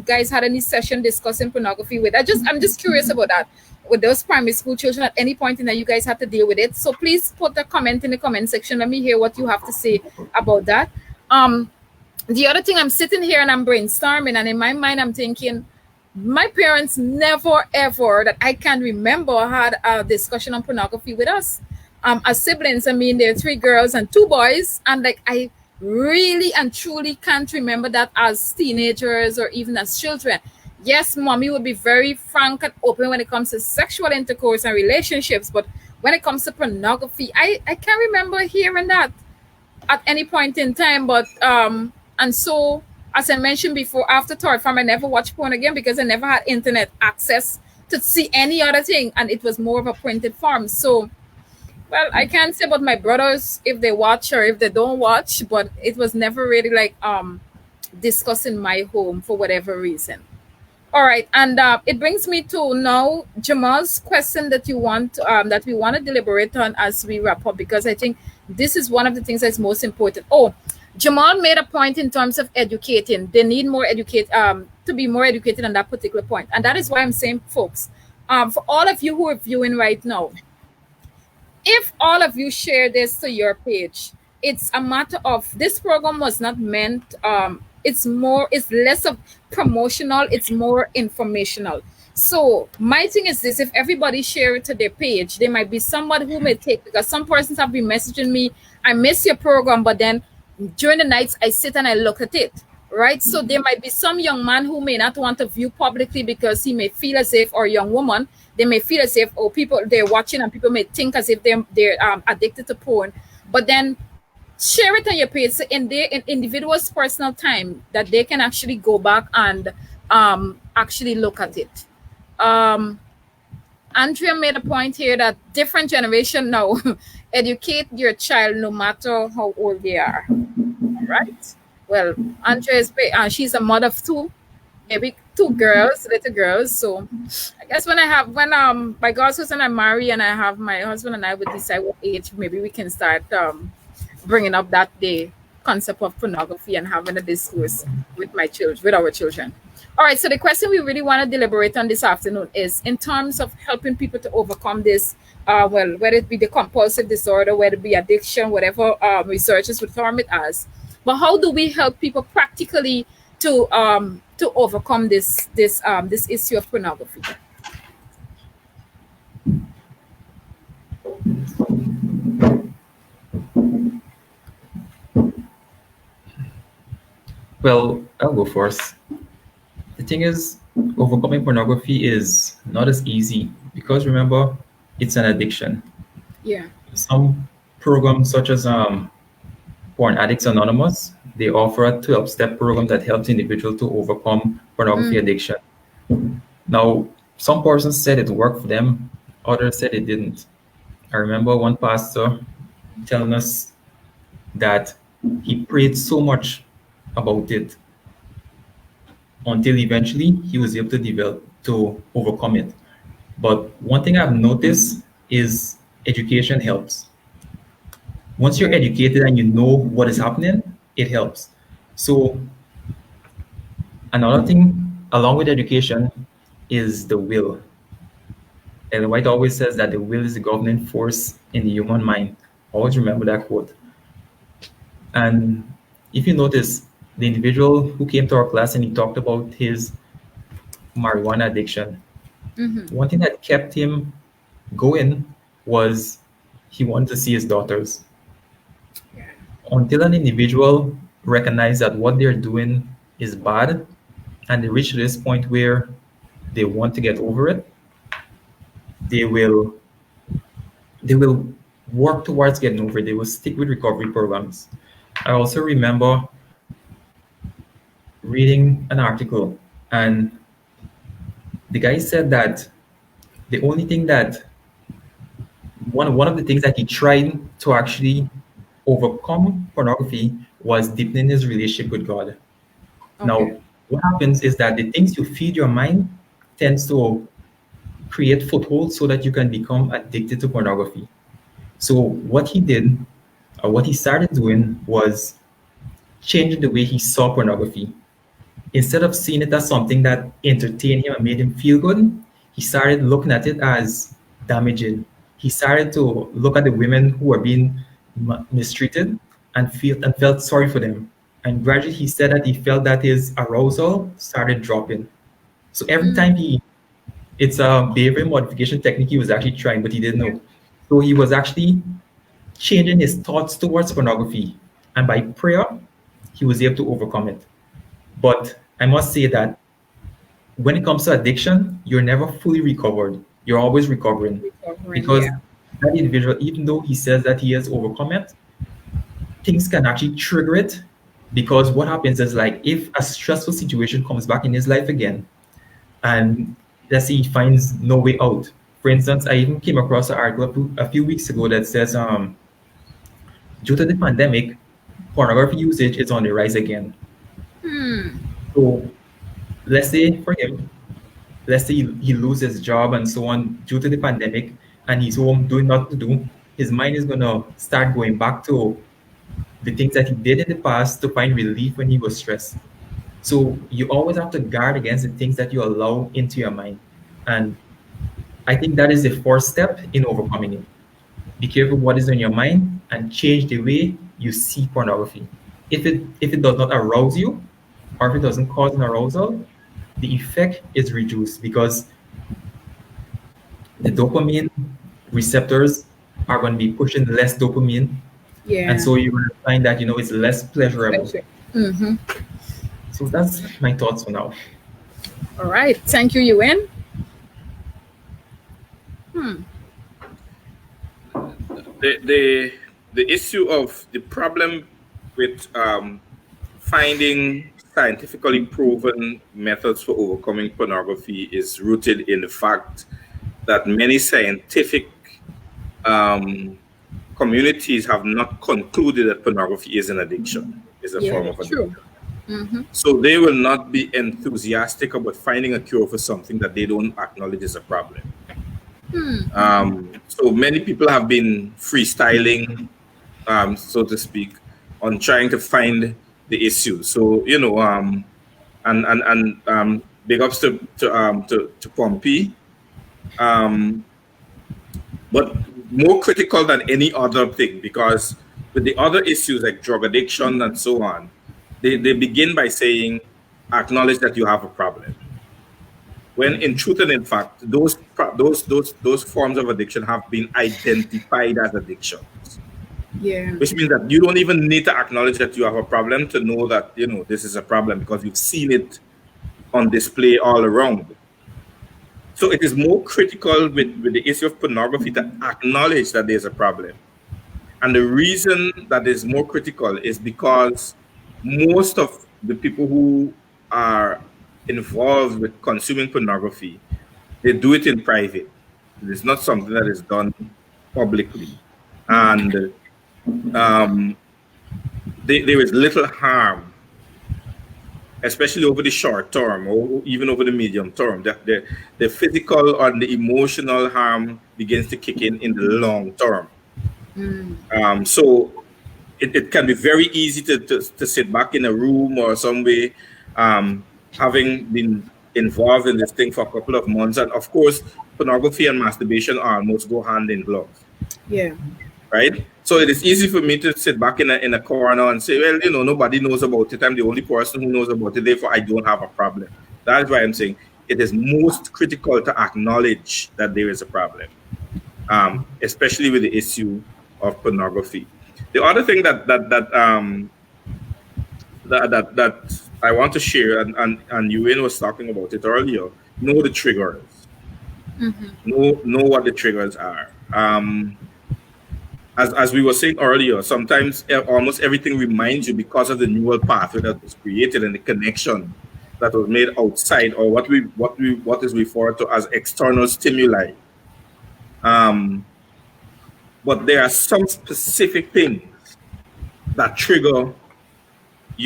guys had any session discussing pornography with? I'm just curious about that. With those primary school children, at any point in that you guys have to deal with it. So please put a comment in the comment section. Let me hear what you have to say about that. The other thing, I'm sitting here and I'm brainstorming, and in my mind I'm thinking, my parents never ever that I can remember had a discussion on pornography with us as siblings. I mean, there are 3 girls and 2 boys, and like I really and truly can't remember that as teenagers or even as children. Yes, mommy would be very frank and open when it comes to sexual intercourse and relationships, but when it comes to pornography, I can't remember hearing that at any point in time. But and so, as I mentioned before, after third farm, I never watched porn again because I never had internet access to see any other thing, and it was more of a printed form. So, well, I can't say about my brothers if they watch or if they don't watch, but it was never really like discussed in my home for whatever reason. All right, and it brings me to now Jamal's question that you want that we want to deliberate on as we wrap up, because I think this is one of the things that's most important. Oh, Jamal made a point in terms of educating. They need more to be more educated on that particular point, and that is why I'm saying, folks, for all of you who are viewing right now, if all of you share this to your page, it's a matter of this program was not meant. It's less of promotional, it's more informational. So my thing is this: if everybody share it to their page, there might be somebody who may take, because some persons have been messaging me, I miss your program, but then during the nights I sit and I look at it, right? So there might be some young man who may not want to view publicly because he may feel as if, or young woman, they may feel as if, people they're watching and people may think as if they're addicted to porn. But then share it on your page, so in individual's personal time, that they can actually go back and actually look at it. Andrea made a point here that different generation now educate your child no matter how old they are. All right. Well, Andrea is she's a mother of 2, maybe 2 girls, little girls. So I guess when my God's husband and I marry, and I have my husband and I would decide what age maybe we can start bringing up that day concept of pornography and having a discourse with our children. All right, so the question we really want to deliberate on this afternoon is in terms of helping people to overcome this, whether it be the compulsive disorder, whether it be addiction, whatever researchers would term it as. But how do we help people practically to overcome this issue of pornography? Well, I'll go first. The thing is, overcoming pornography is not as easy because remember, it's an addiction. Yeah. Some programs such as Porn Addicts Anonymous, they offer a 12-step program that helps individuals to overcome pornography addiction. Now, some persons said it worked for them, others said it didn't. I remember one pastor telling us that he prayed so much about it until eventually he was able to develop to overcome it. But one thing I've noticed is education helps. Once you're Yeah. educated and you know what is happening, it helps. So another thing along with education is the will. Ellen White always says that the will is the governing force in the human mind. Always remember that quote. And if you notice, the individual who came to our class and he talked about his marijuana addiction, Mm-hmm. one thing that kept him going was he wanted to see his daughters. Yeah. Until an individual recognizes that what they're doing is bad and they reach this point where they want to get over it, they will they will work towards getting over it. They will stick with recovery programs. I also remember reading an article, and the guy said that the only thing that one of the things that he tried to actually overcome pornography was deepening his relationship with God. Okay. Now, what happens is that the things you feed your mind tends to create footholds so that you can become addicted to pornography. So what he did, or what he started doing, was changing the way he saw pornography. Instead of seeing it as something that entertained him and made him feel good, he started looking at it as damaging. He started to look at the women who were being mistreated and felt sorry for them. And gradually, he said that he felt that his arousal started dropping. So every time it's a behavior modification technique he was actually trying, but he didn't Yeah. know. So he was actually changing his thoughts towards pornography, and by prayer, he was able to overcome it. But I must say that when it comes to addiction, you're never fully recovered. You're always recovering Recovering. because Yeah. that individual, even though he says that he has overcome it, things can actually trigger it. Because what happens is, like, if a stressful situation comes back in his life again, and let's say he finds no way out. For instance, I even came across an article a few weeks ago that says, due to the pandemic, pornography usage is on the rise again. Hmm. So let's say for him, let's say he loses his job and so on due to the pandemic, and he's home doing nothing to do, his mind is gonna start going back to the things that he did in the past to find relief when he was stressed. So you always have to guard against the things that you allow into your mind. And I think that is the first step in overcoming it. Be careful what is in your mind and change the way you see pornography. If it does not arouse you, or if it doesn't cause an arousal, the effect is reduced because the dopamine receptors are going to be pushing less dopamine, and Yeah. so you're going to find that it's less pleasurable. Pleasure. Mm-hmm. So that's my thoughts for now. All right. Thank you, Euwayne. Hmm. The issue of the problem with finding scientifically proven methods for overcoming pornography is rooted in the fact that many scientific um, communities have not concluded that pornography is an addiction, is a Yeah. form of True. addiction. Mm-hmm. So they will not be enthusiastic about finding a cure for something that they don't acknowledge is a problem. So many people have been freestyling, so to speak, on trying to find the issue. So and big ups to Pompey. Um, but more critical than any other thing, because with the other issues like drug addiction and so on, they begin by saying, acknowledge that you have a problem. When in truth and in fact, those forms of addiction have been identified as addictions, Yeah. which means that you don't even need to acknowledge that you have a problem to know that this is a problem, because you've seen it on display all around. So it is more critical with the issue of pornography to acknowledge that there's a problem. And the reason that is more critical is because most of the people who are involved with consuming pornography, they do it in private. It is not something that is done publicly. And there is little harm, especially over the short term or even over the medium term. The physical or the emotional harm begins to kick in the long term. So it can be very easy to sit back in a room or somewhere, having been involved in this thing for a couple of months. And of course, pornography and masturbation almost go hand in glove. Yeah. Right? So it is easy for me to sit back in a corner and say, well, nobody knows about it. I'm the only person who knows about it. Therefore, I don't have a problem. That is why I'm saying it is most critical to acknowledge that there is a problem, especially with the issue of pornography. The other thing that I want to share, and Euwayne was talking about it earlier, know the triggers. Know what the triggers are. As we were saying earlier, sometimes almost everything reminds you because of the neural pathway that was created and the connection that was made outside, or what is referred to as external stimuli. But there are some specific things that trigger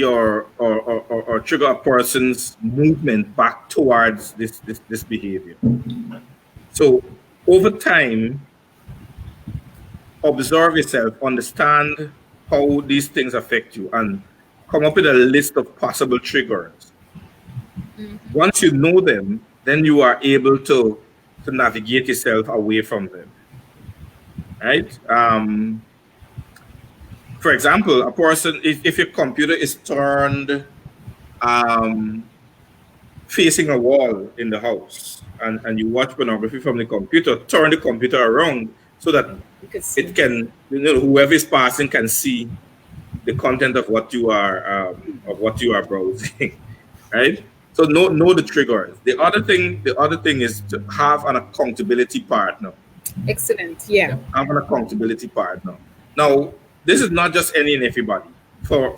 or trigger a person's movement back towards this behavior. So over time, observe yourself, understand how these things affect you, and come up with a list of possible triggers. Once you know them, then you are able to navigate yourself away from them. Right? For example, a person, if your computer is turned facing a wall in the house, and you watch pornography from the computer, turn the computer around so that it can, whoever is passing can see the content of what you are browsing, right? So know the triggers. The other thing is to have an accountability partner. Excellent. Yeah. Have an accountability partner. Now, this is not just any and everybody. For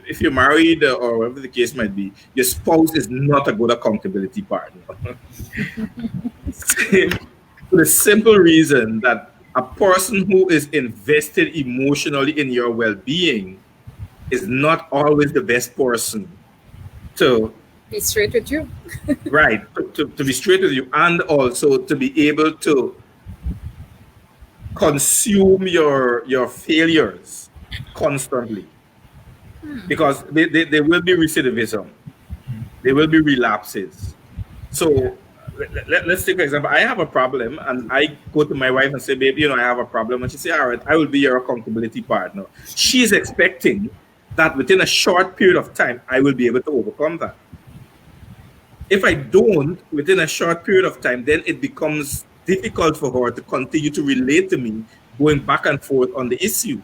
if you're married or whatever the case might be, your spouse is not a good accountability partner. For the simple reason that a person who is invested emotionally in your well-being is not always the best person to be straight with you. Right. To be straight with you, and also to be able to consume your failures constantly. Because there will be recidivism. There will be relapses. So let's take an example. I have a problem, and I go to my wife and say, babe, I have a problem. And she say, all right, I will be your accountability partner. She's expecting that within a short period of time, I will be able to overcome that. If I don't, within a short period of time, then it becomes difficult for her to continue to relate to me, going back and forth on the issue.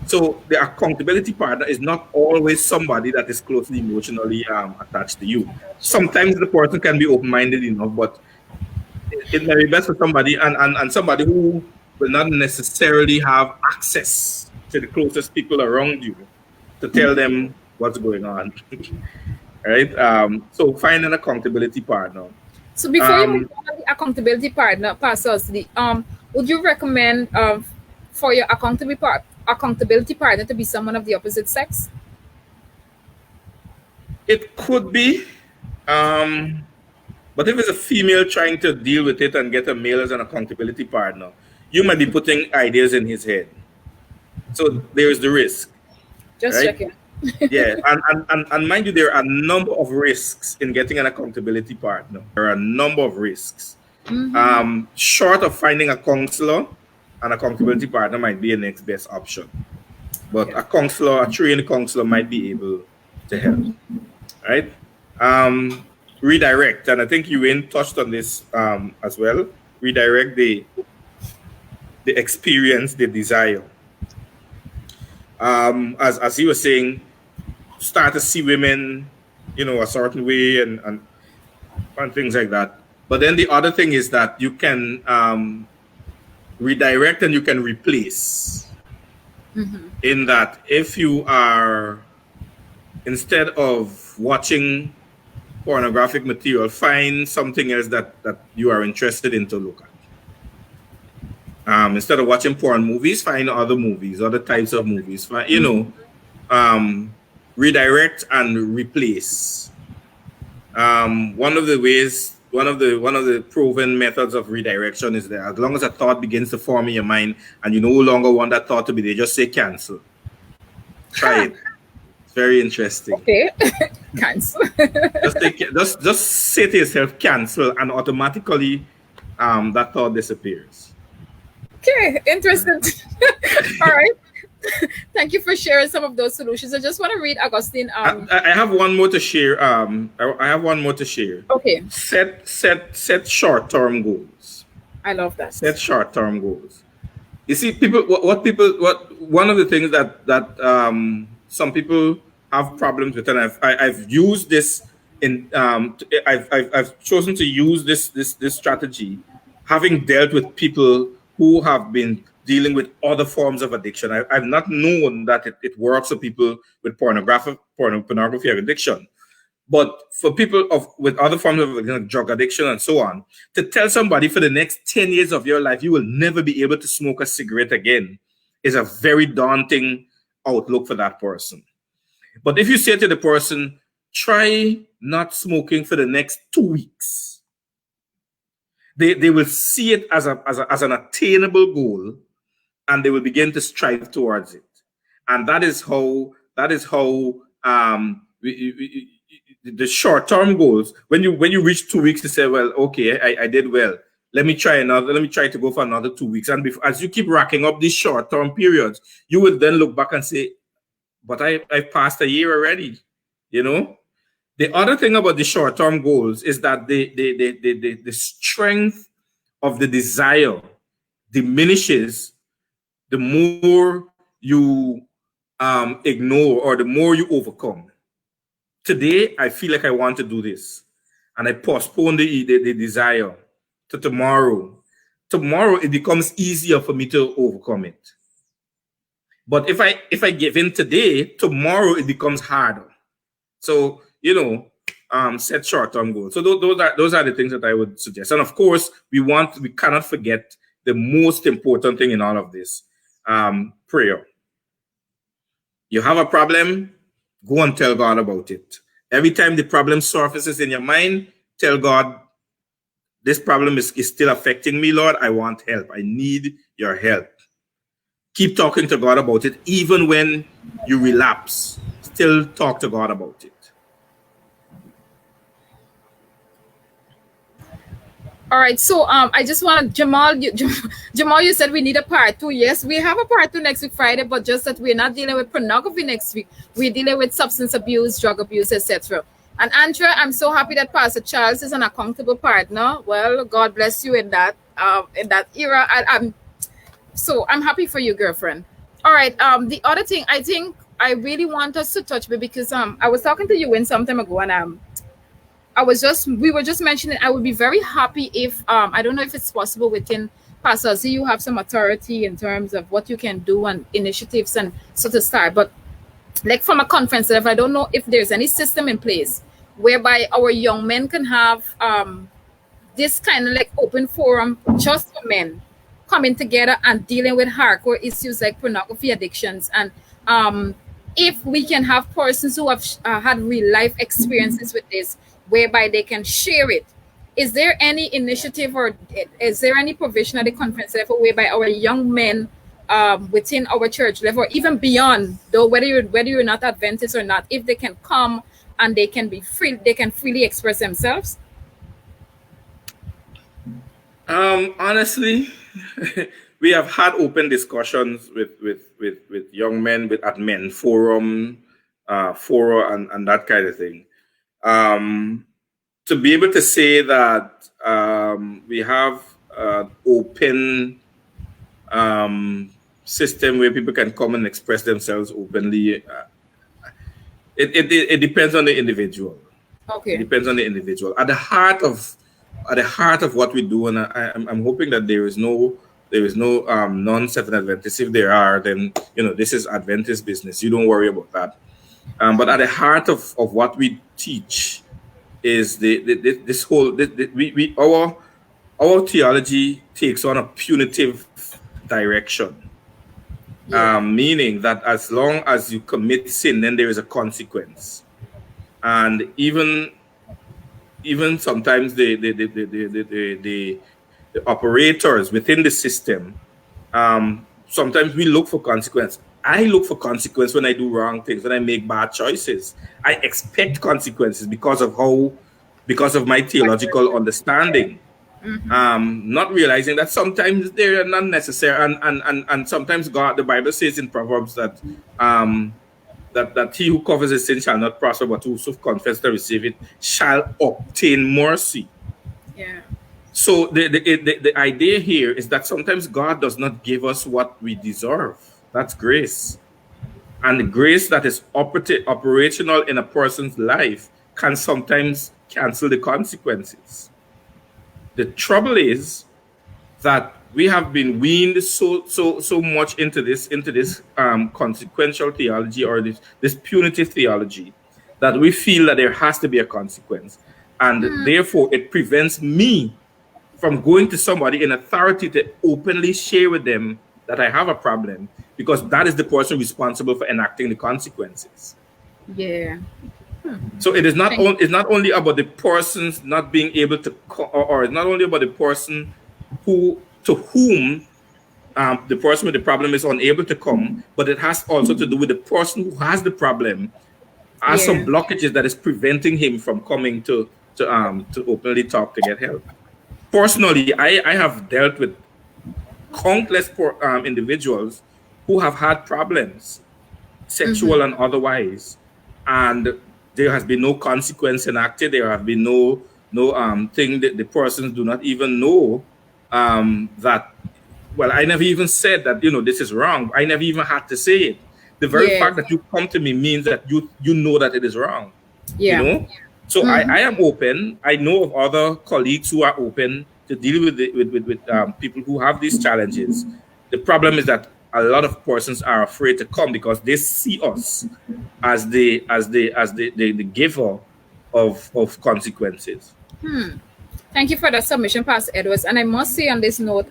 So the accountability partner is not always somebody that is closely emotionally attached to you. Sometimes the person can be open-minded enough, but it may be best for somebody and somebody who will not necessarily have access to the closest people around you to tell them what's going on. Right? So find an accountability partner. So before you move on the accountability partner, Pastor Osley, would you recommend for your accountability partner to be someone of the opposite sex? It could be. But if it's a female trying to deal with it and get a male as an accountability partner, you might be putting ideas in his head. So there is the risk. Just right? checking. Yeah, and mind you, there are a number of risks in getting an accountability partner. There are a number of risks. Short of finding a counselor, an accountability partner might be a next best option. But a counselor, a trained counselor might be able to help. Right? Redirect, and I think Euwayne touched on this as well. Redirect the experience, the desire. As he was saying, start to see women, a certain way and things like that. But then the other thing is that you can redirect and you can replace. In that, if you are, instead of watching pornographic material, find something else that you are interested in to look at. Instead of watching porn movies, find other movies, other types of movies. Redirect and replace. One of the proven methods of redirection is that as long as a thought begins to form in your mind and you no longer want that thought to be there, just say cancel. Try it. It's very interesting. Okay. Cancel. just say to yourself cancel, and automatically that thought disappears. Okay, interesting. All right. Thank you for sharing some of those solutions. I just want to read Augustine. I have one more to share. I have one more to share. Okay. Set short-term goals. I love that. Set short-term goals. You see, one of the things that some people have problems with, and I've used this I've chosen to use this strategy, having dealt with people who have been dealing with other forms of addiction. I've not known that it works for people with pornography addiction. But for people with other forms of drug addiction and so on, to tell somebody for the next 10 years of your life, you will never be able to smoke a cigarette again is a very daunting outlook for that person. But if you say to the person, try not smoking for the next 2 weeks, they will see it as an attainable goal, and they will begin to strive towards it. And that is how the short-term goals, when you reach 2 weeks, you say, well, okay, I did well. Let me try to go for another 2 weeks. And as you keep racking up these short-term periods, you will then look back and say, but I passed a year already, The other thing about the short-term goals is that the strength of the desire diminishes the more you ignore or the more you overcome. Today, I feel like I want to do this, and I postpone the desire to tomorrow. Tomorrow, it becomes easier for me to overcome it. But if I give in today, tomorrow it becomes harder. So set short-term goals. So those are the things that I would suggest. And of course, we cannot forget the most important thing in all of this: prayer. You have a problem, go and tell God about it. Every time the problem surfaces in your mind, tell God, this problem is still affecting me, Lord. I want help. I need your help. Keep talking to God about it. Even when you relapse, still talk to God about it. All right, so I just want Jamal. Jamal, you said we need a part 2. Yes, we have a part 2 next week, Friday, but just that we're not dealing with pornography next week. We're dealing with substance abuse, drug abuse, etc. And Andrea, I'm so happy that Pastor Charles is an accountable partner. Well, God bless you in that era. I'm happy for you, girlfriend. All right. The other thing I think I really want us to touch base, because I was talking to Euwayne some time ago, and we were just mentioning, I would be very happy if I don't know if it's possible within Pastor Z, you have some authority in terms of what you can do and initiatives and so to start. But like from a conference level, I don't know if there's any system in place whereby our young men can have this kind of like open forum just for men coming together and dealing with hardcore issues like pornography addictions. And if we can have persons who have had real life experiences with this, whereby they can share it. Is there any initiative or is there any provision at the conference level whereby our young men within our church level, or even beyond, though whether you're not Adventist or not, if they can come and they can be free, they can freely express themselves? Honestly, we have had open discussions with young men at Men Forum, Fora, and that kind of thing. To be able to say that we have an open system where people can come and express themselves openly, it depends on the individual. Okay. It depends on the individual. At the heart of what we do, and I'm hoping that there is no non-Seventh Adventists. If there are, then this is Adventist business. You don't worry about that. But at the heart of what we teach is this whole our theology takes on a punitive direction, meaning that as long as you commit sin, then there is a consequence, and even sometimes the operators within the system, sometimes we look for consequence. I look for consequence when I do wrong things, when I make bad choices. I expect consequences because of my theological understanding. Not realizing that sometimes they are not necessary, and sometimes the Bible says in Proverbs that that he who covers his sin shall not prosper, but whoso confesses to receive it shall obtain mercy. Yeah. So the idea here is that sometimes God does not give us what we deserve. That's grace. And the grace that is operational in a person's life can sometimes cancel the consequences. The trouble is that we have been weaned so much into this consequential theology, or this punitive theology, that we feel that there has to be a consequence, and therefore it prevents me from going to somebody in authority to openly share with them that I have a problem, because that is the person responsible for enacting the consequences. Yeah. So it is not it's not only about the persons not being able to, or it's not only about the person to whom the person with the problem is unable to come, but it has also to do with the person who has the problem, has some blockages that is preventing him from coming to openly talk to get help. Personally, I have dealt with countless individuals who have had problems, sexual and otherwise, and there has been no consequence enacted. There have been no thing that the persons do not even know that. Well, I never even said that, this is wrong. I never even had to say it. The very fact that you come to me means that you know that it is wrong. Yeah. So I am open. I know of other colleagues who are open to deal with people who have these challenges. The problem is that a lot of persons are afraid to come because they see us as the giver of consequences. Thank you for that submission, Pastor Edwards. And I must say on this note,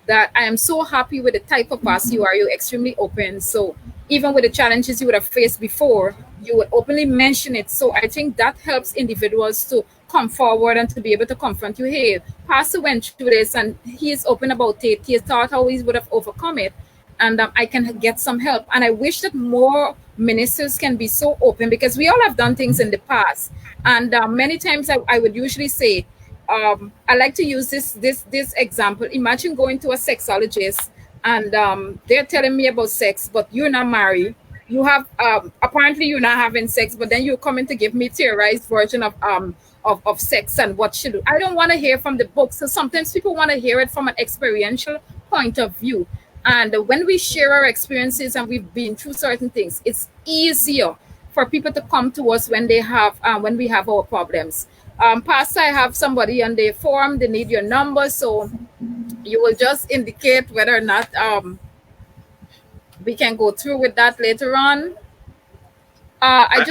that I am so happy with the type of pastor you are. You're extremely open. So even with the challenges you would have faced before, you would openly mention it. So I think that helps individuals to come forward and to be able to confront you. Hey, Pastor went through this and he is open about it. He thought how he would have overcome it. And I can get some help. And I wish that more ministers can be so open, because we all have done things in the past. And many times I would usually say, I like to use this example. Imagine going to a sexologist and they're telling me about sex, but you're not married. You have apparently you're not having sex, but then you're coming to give me theorized version of sex and what should do. I don't want to hear from the book. So sometimes people want to hear it from an experiential point of view. And when we share our experiences and we've been through certain things, it's easier for people to come to us when we have our problems. Pastor, I have somebody on the forum. They need your number, so you will just indicate whether or not we can go through with that later on. I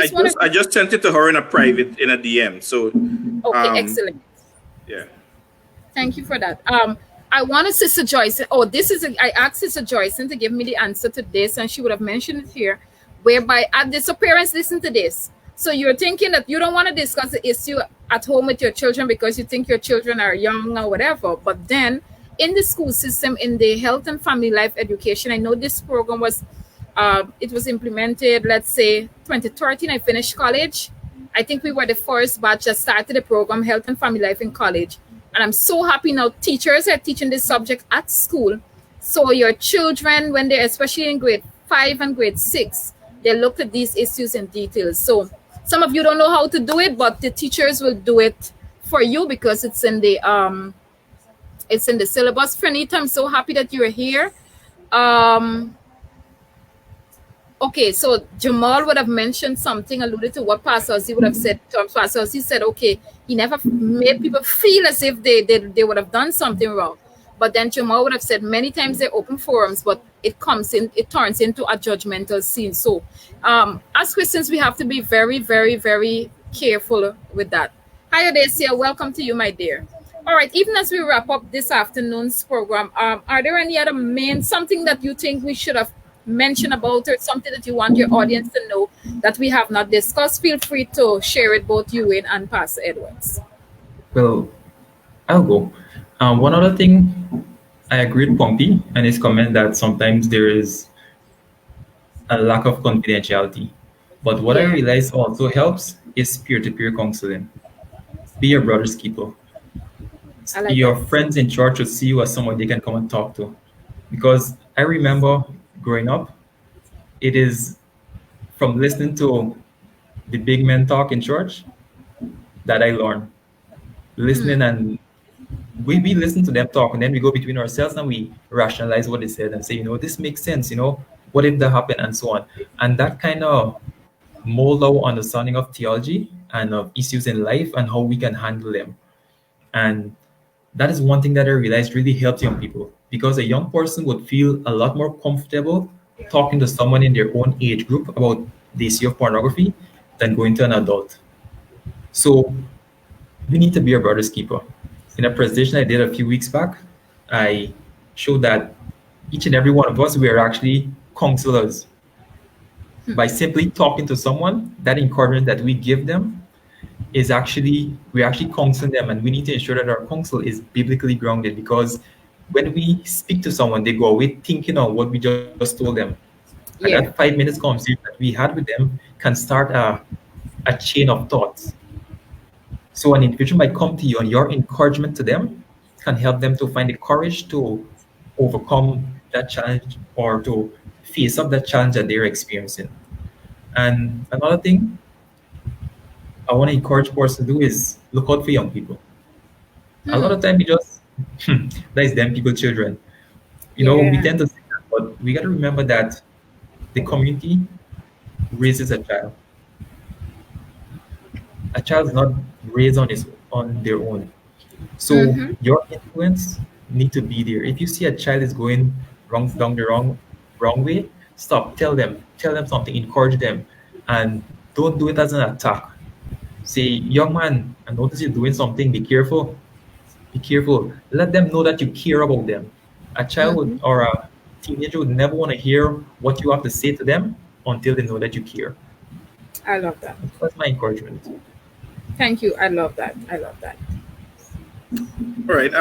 just sent it to her in a private, in a DM. So okay, excellent. Yeah. Thank you for that. I wanted Sister Joyce. I asked Sister Joyce to give me the answer to this, and she would have mentioned it here. Whereby at this, so parents, listen to this. So you're thinking that you don't want to discuss the issue at home with your children because you think your children are young or whatever. But then in the school system, in the health and family life education, I know this program was implemented, let's say 2013. I finished college. I think we were the first batch that started the program, Health and Family Life in college. And I'm so happy now teachers are teaching this subject at school. So your children, when they're especially in grade 5 and grade 6, they look at these issues in detail. So some of you don't know how to do it, but the teachers will do it for you because it's in the syllabus. Franita, I'm so happy that you're here. Okay, so Jamal would have mentioned something, alluded to what Pastor Ozzy would have said. Pastor Ozzy said, okay, he never made people feel as if they would have done something wrong. But then Jamal would have said many times they're open forums, but it turns into a judgmental scene. So as Christians, we have to be very, very, very careful with that. Hi, Odesia. Welcome to you, my dear. All right. Even as we wrap up this afternoon's program, are there any other main something that you think we should have mentioned about, or something that you want your audience to know that we have not discussed? Feel free to share it, both you and Pastor Edwards. Well, I'll go. One other thing, I agree with Pompey and his comment that sometimes there is a lack of confidentiality. But what I Yeah, realize also helps is peer-to-peer counseling. Be your brother's keeper. I like Your that. friends in church will see you as someone they can come and talk to. Because I remember growing up, it is from listening to the big men talk in church that I learned. Listening, and we listen to them talk, and then we go between ourselves and we rationalize what they said and say, this makes sense, what if that happened, and so on. And that kind of mold our understanding of theology and of issues in life and how we can handle them. And that is one thing that I realized really helped young people, because a young person would feel a lot more comfortable talking to someone in their own age group about the issue of pornography than going to an adult. So we need to be our brother's keeper. In a presentation I did a few weeks back, I showed that each and every one of us, we are actually counselors. By simply talking to someone, that encouragement that we give them is actually, we're actually counseling them, and we need to ensure that our counsel is biblically grounded, because when we speak to someone, they go away thinking of what we just told them. And that Yeah, 5 minutes conversation that we had with them can start a chain of thoughts. So an individual might come to you, and your encouragement to them can help them to find the courage to overcome that challenge or to face up that challenge that they're experiencing. And another thing I want to encourage person to do is look out for young people. A lot of time we just that is them people children. We yeah, tend to say that, but we got to remember that the community raises a child. A child is not raised on their own. So your influence need to be there. If you see a child is going wrong down the wrong way, stop. Tell them something, encourage them, and don't do it as an attack. Say, young man, I notice you're doing something. Be careful. Be careful. Let them know that you care about them. A child would, or a teenager would never want to hear what you have to say to them until they know that you care. I love that. That's my encouragement. Thank you. I love that. I love that. All right.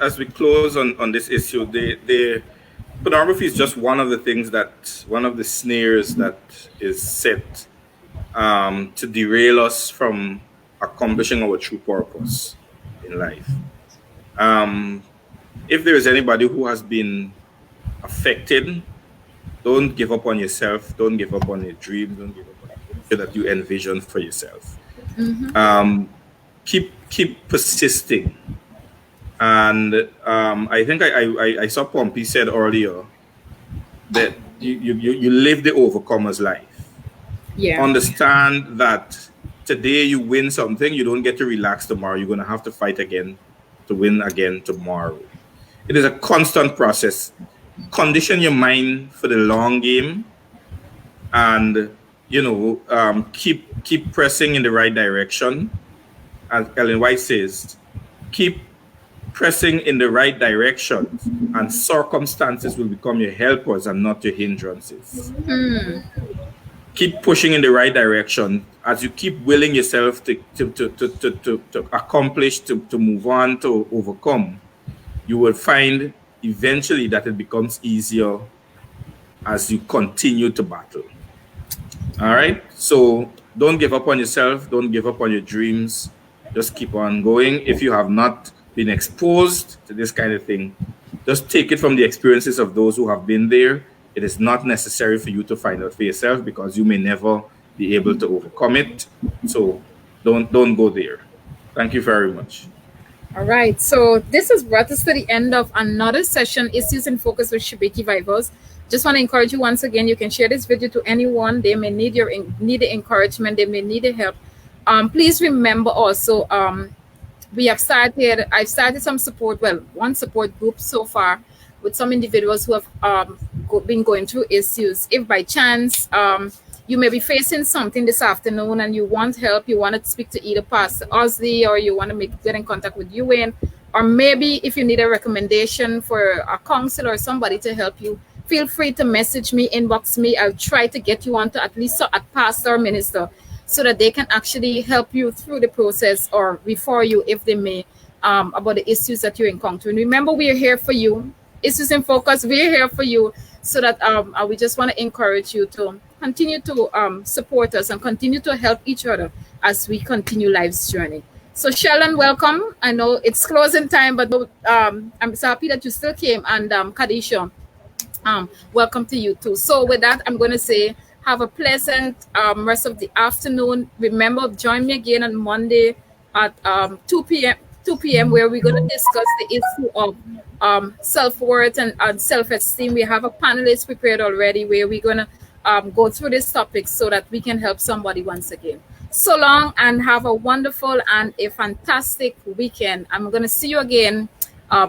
As we close on this issue, the pornography is just one of the things one of the snares that is set to derail us from accomplishing our true purpose in life. If there is anybody who has been affected, don't give up on yourself. Don't give up on your dreams. Don't give up on the future that you envision for yourself. Keep persisting. And I think I saw Pompey said earlier that you live the overcomer's life. Yeah. Understand that today you win something, you don't get to relax tomorrow. You're going to have to fight again to win again tomorrow. It is a constant process. Condition your mind for the long game, and keep pressing in the right direction. As Ellen White says, keep pressing in the right direction, and circumstances will become your helpers and not your hindrances. Keep pushing in the right direction. As you keep willing yourself to accomplish, to move on, to overcome, you will find eventually that it becomes easier as you continue to battle. All right? So don't give up on yourself. Don't give up on your dreams. Just keep on going. If you have not been exposed to this kind of thing, just take it from the experiences of those who have been there. It is not necessary for you to find out for yourself, because you may never be able to overcome it. So don't go there. Thank you very much. All right. So this has brought us to the end of another session, Issues in Focus with Shibiki Vibers. Just want to encourage you once again, you can share this video to anyone. They may need need the encouragement. They may need the help. Please remember also, I've started some support, one support group so far with some individuals who have been going through issues. If by chance you may be facing something this afternoon and you want help, you want to speak to either Pastor Osley, or you want to get in contact with Euwayne, or maybe if you need a recommendation for a counselor or somebody to help you, feel free to message me, inbox me. I'll try to get you onto at least a pastor or minister so that they can actually help you through the process or refer you if they may about the issues that you're encountering. Remember, we are here for you. Issues in Focus, we're here for you, so that we just want to encourage you to continue to support us and continue to help each other as we continue life's journey. So Sheldon, welcome. I know it's closing time, but I'm so happy that you still came. And Kadisha, welcome to you too. So with that, I'm going to say have a pleasant rest of the afternoon. Remember, join me again on Monday at 2 p.m. 2 p.m. where we're going to discuss the issue of self-worth and self-esteem. We have a panelist prepared already where we're going to go through this topic so that we can help somebody once again. So long, and have a wonderful and a fantastic weekend. I'm going to see you again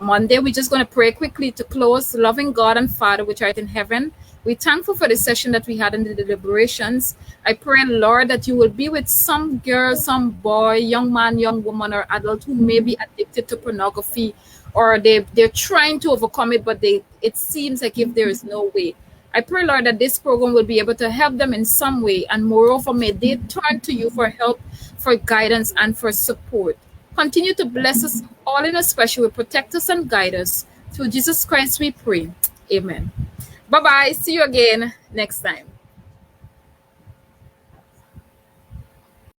Monday. We're just going to pray quickly to close. Loving God and Father, which art in heaven, we're thankful for the session that we had in the deliberations. I pray, Lord, that you will be with some girl, some boy, young man, young woman, or adult who may be addicted to pornography, or they're trying to overcome it, but it seems like if there is no way. I pray, Lord, that this program will be able to help them in some way, and moreover, may they turn to you for help, for guidance, and for support. Continue to bless us all in a special way, protect us and guide us. Through Jesus Christ we pray. Amen. Bye-bye. See you again next time.